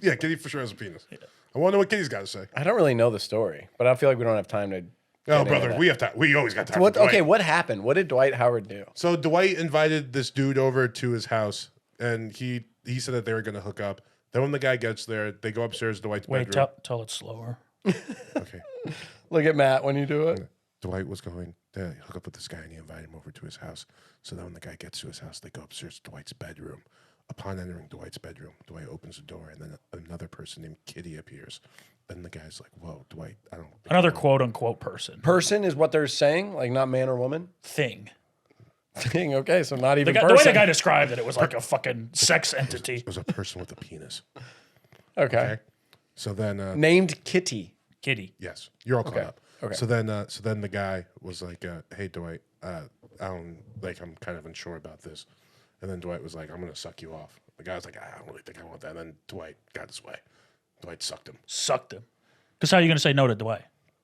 Yeah, Kitty for sure has a penis. I want to know what Kitty's got to say. I don't really know the story, but I feel like we don't have time to. Oh, into brother, that. we have time. We always got time. What? for Dwight. Okay, what happened? What did Dwight Howard do? So Dwight invited this dude over to his house, and he said that they were going to hook up. Then when the guy gets there, they go upstairs to Dwight's Wait, bedroom. tell it slower. Okay. Look at Matt when you do it. Dwight was going to hook up with this guy, and he invited him over to his house. So then when the guy gets to his house, they go upstairs to Dwight's bedroom. Upon entering Dwight's bedroom, Dwight opens the door, and then another person named Kitty appears. Then the guy's like, "Whoa, Dwight! I don't." think Another you know." quote unquote person Person is what they're saying, like not man or woman. thing. Okay, so not even The way the person. guy described it, it was like a fucking sex entity. It was a person with a penis. Okay. Okay. So then, Named Kitty. Kitty. yes, you're all caught up. Okay. So then the guy was like, "Hey, Dwight, I don't I'm kind of unsure about this." And then Dwight was like, "I'm gonna suck you off." The guy was like, "I don't really think I want that." And then Dwight got his way. Dwight sucked him. Sucked him. Because how are you going to say no to Dwight?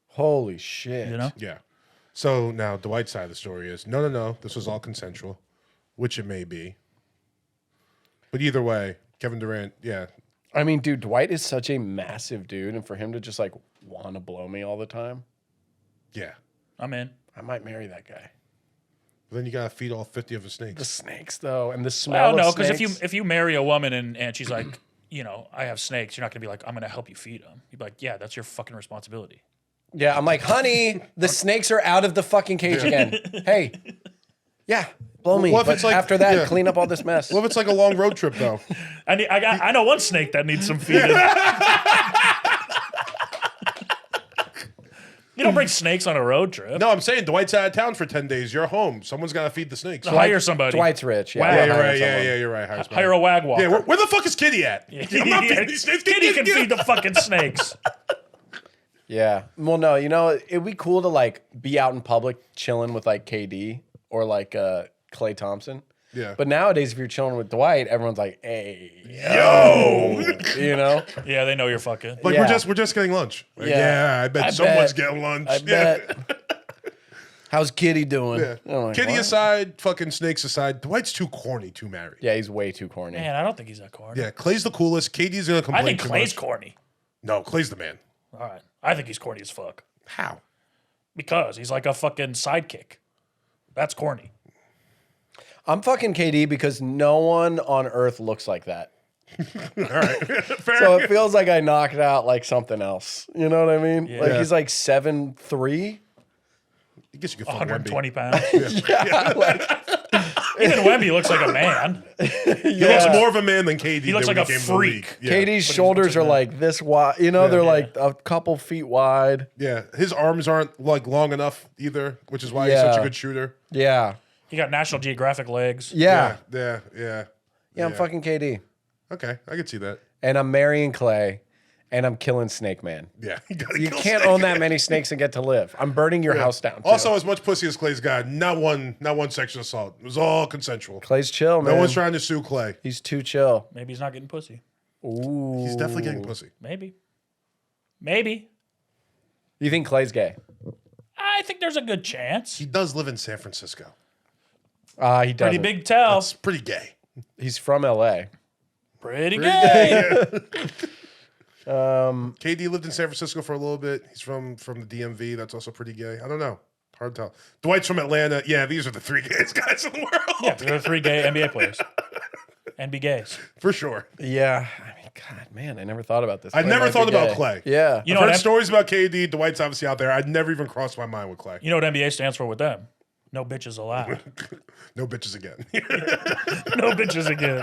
Holy shit. You know? Yeah. So now Dwight's side of the story is no. This was all consensual, which it may be. But either way, Kevin Durant, yeah. I mean, dude, Dwight is such a massive dude, and for him to just like want to blow me all the time, Yeah. I'm in. I might marry that guy. But then you gotta feed all 50 of the The snakes. snakes, though, and the smell. Well, no, of because snakes. if you marry a woman and she's like, you know, I have snakes, you're not going to be like, I'm going to help you feed them. You'd be like, yeah, that's your fucking responsibility. Yeah, I'm like, honey, the snakes are out of the fucking cage again. Hey, yeah, blow me. What if But it's like- after that, yeah. clean up all this mess. Well, if it's like a long road trip though. I know one snake that needs some feeding. You don't bring snakes on a road trip. No, I'm saying Dwight's out of town for 10 days. You're home. Someone's gotta feed the snakes. Hire somebody. Dwight's rich. Yeah, Wow. Yeah, I'll you're hire right. someone. Yeah, you're right. Hire Hire a wag walker. Yeah, where the fuck is Kitty at? I'm not feeding these snakes. Kitty can feed the fucking snakes. Yeah. Well, no, you know, it'd be cool to like be out in public chilling with like KD or like Klay Thompson. Yeah. But nowadays, if you're chilling with Dwight, everyone's like, "Hey, Yo! you know." Yeah, they know you're fucking. Like Yeah. we're just getting lunch. Like, Yeah. yeah, I bet I someone's bet. getting lunch. I Yeah. bet. How's Kitty doing? Yeah. I'm like, Kitty what? aside, fucking snakes aside, Dwight's too corny to marry. Yeah, he's way too corny. Man, I don't think he's that corny. Yeah, Clay's the coolest. Katie's gonna complain I think too Clay's much. corny. No, Clay's the man. All right. I think he's corny as fuck. How? Because he's like a fucking sidekick. That's corny. I'm fucking KD because no one on earth looks like that. All right, fair. So it feels like I knocked out like something else. You know what I mean? Like Yeah. he's like 7'3". I guess you could fuck 120 Wemby. pounds. Yeah, like Even Wemby looks like a man. He looks more of a man than KD. He looks did like when a he came to the league. freak. Yeah. KD's shoulders are like this wide. You know, they're Yeah. like a couple feet wide. Yeah, his arms aren't like long enough either, which is why he's Yeah. such a good shooter. Yeah. He got National Geographic legs. Yeah. Yeah. I'm fucking KD. Okay, I could see that. And I'm marrying Clay. And I'm killing Snake Man. Yeah, gotta You kill can't Snake. own that many snakes and get to live. I'm burning your house down. Too. Also, as much pussy as Clay's got, not one sexual assault. It was all consensual. Clay's chill, man. No one's trying to sue Clay. He's too chill. Maybe he's not getting pussy. Ooh. He's definitely getting pussy. Maybe. You think Clay's gay? I think there's a good chance. He does live in San Francisco. He doesn't. Pretty big tell. It's pretty gay. He's from LA. Pretty gay. KD lived in San Francisco for a little bit. He's from the DMV. That's also pretty gay. I don't know. Hard to tell. Dwight's from Atlanta. Yeah, these are the three gayest guys in the world. Yeah, there are 3 gay NBA players. And be gays. For sure. Yeah. I mean, God, man, I never thought about this. I Clay never might thought be about gay. Clay. Yeah. You know I've heard what? stories about KD. Dwight's obviously out there. I'd never even crossed my mind with Clay. You know what NBA stands for with them? No bitches allowed. No bitches again. No bitches again.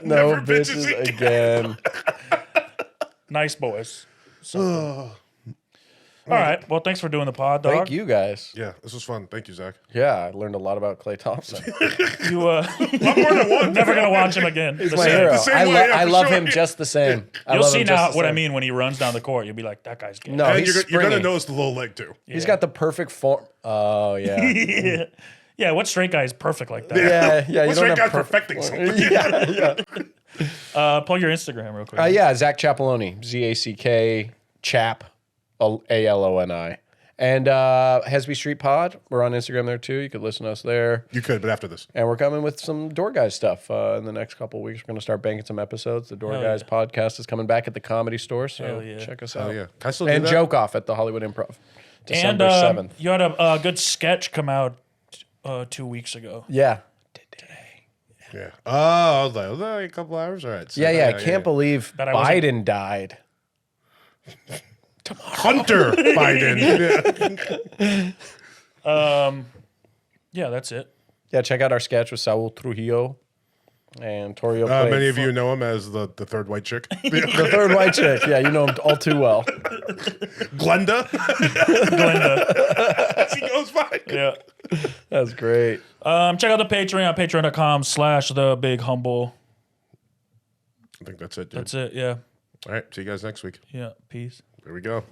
No Never bitches bitches again. Nice boys. So, all right. Well, thanks for doing the pod, dog. Thank you guys. Yeah, this was fun. Thank you, Zach. Yeah, I learned a lot about Klay Thompson. You I'm more than one. never gonna watch him again. He's The my same. hero. same I, way, yeah, I for love sure. him just the same. I You'll love see him just now the what I same. mean when he runs down the court. You'll be like, that guy's gay. No, And he's you're gonna springy. notice the little leg too. He's got the perfect form. Oh yeah. yeah. Yeah, what straight guy is perfect like that? Yeah. You What's don't that guy have perfecting something? Yeah. Plug your Instagram real quick. Yeah, Zack Chapaloni. ZACK Chap ALONI. And Hesby Street Pod. We're on Instagram there too. You could listen to us there. You could, but after this. And we're coming with some Door Guys stuff in the next couple of weeks. We're going to start banking some episodes. The Door Hell Guys yeah. podcast is coming back at the Comedy Store, so Hell yeah. check us Oh out. yeah. Can I still do And that? Joke Off at the Hollywood Improv, and December 7th. you had a good sketch come out 2 weeks ago. Yeah. Yeah. Oh, I was like a couple hours. All right. So, Yeah. I can't believe That I wasn't- Biden died. Hunter Biden. Yeah. Yeah, that's it. Yeah, check out our sketch with Saul Trujillo and Torrio. played Many of you know him as the third white chick. the third white chick. Yeah, you know him all too well. Glenda. Glenda. As he goes by. Yeah. That's great. Check out the Patreon, patreon.com/thebighumble. I think that's it, dude. That's it. Yeah. All right. See you guys next week. Yeah. Peace. Here we go.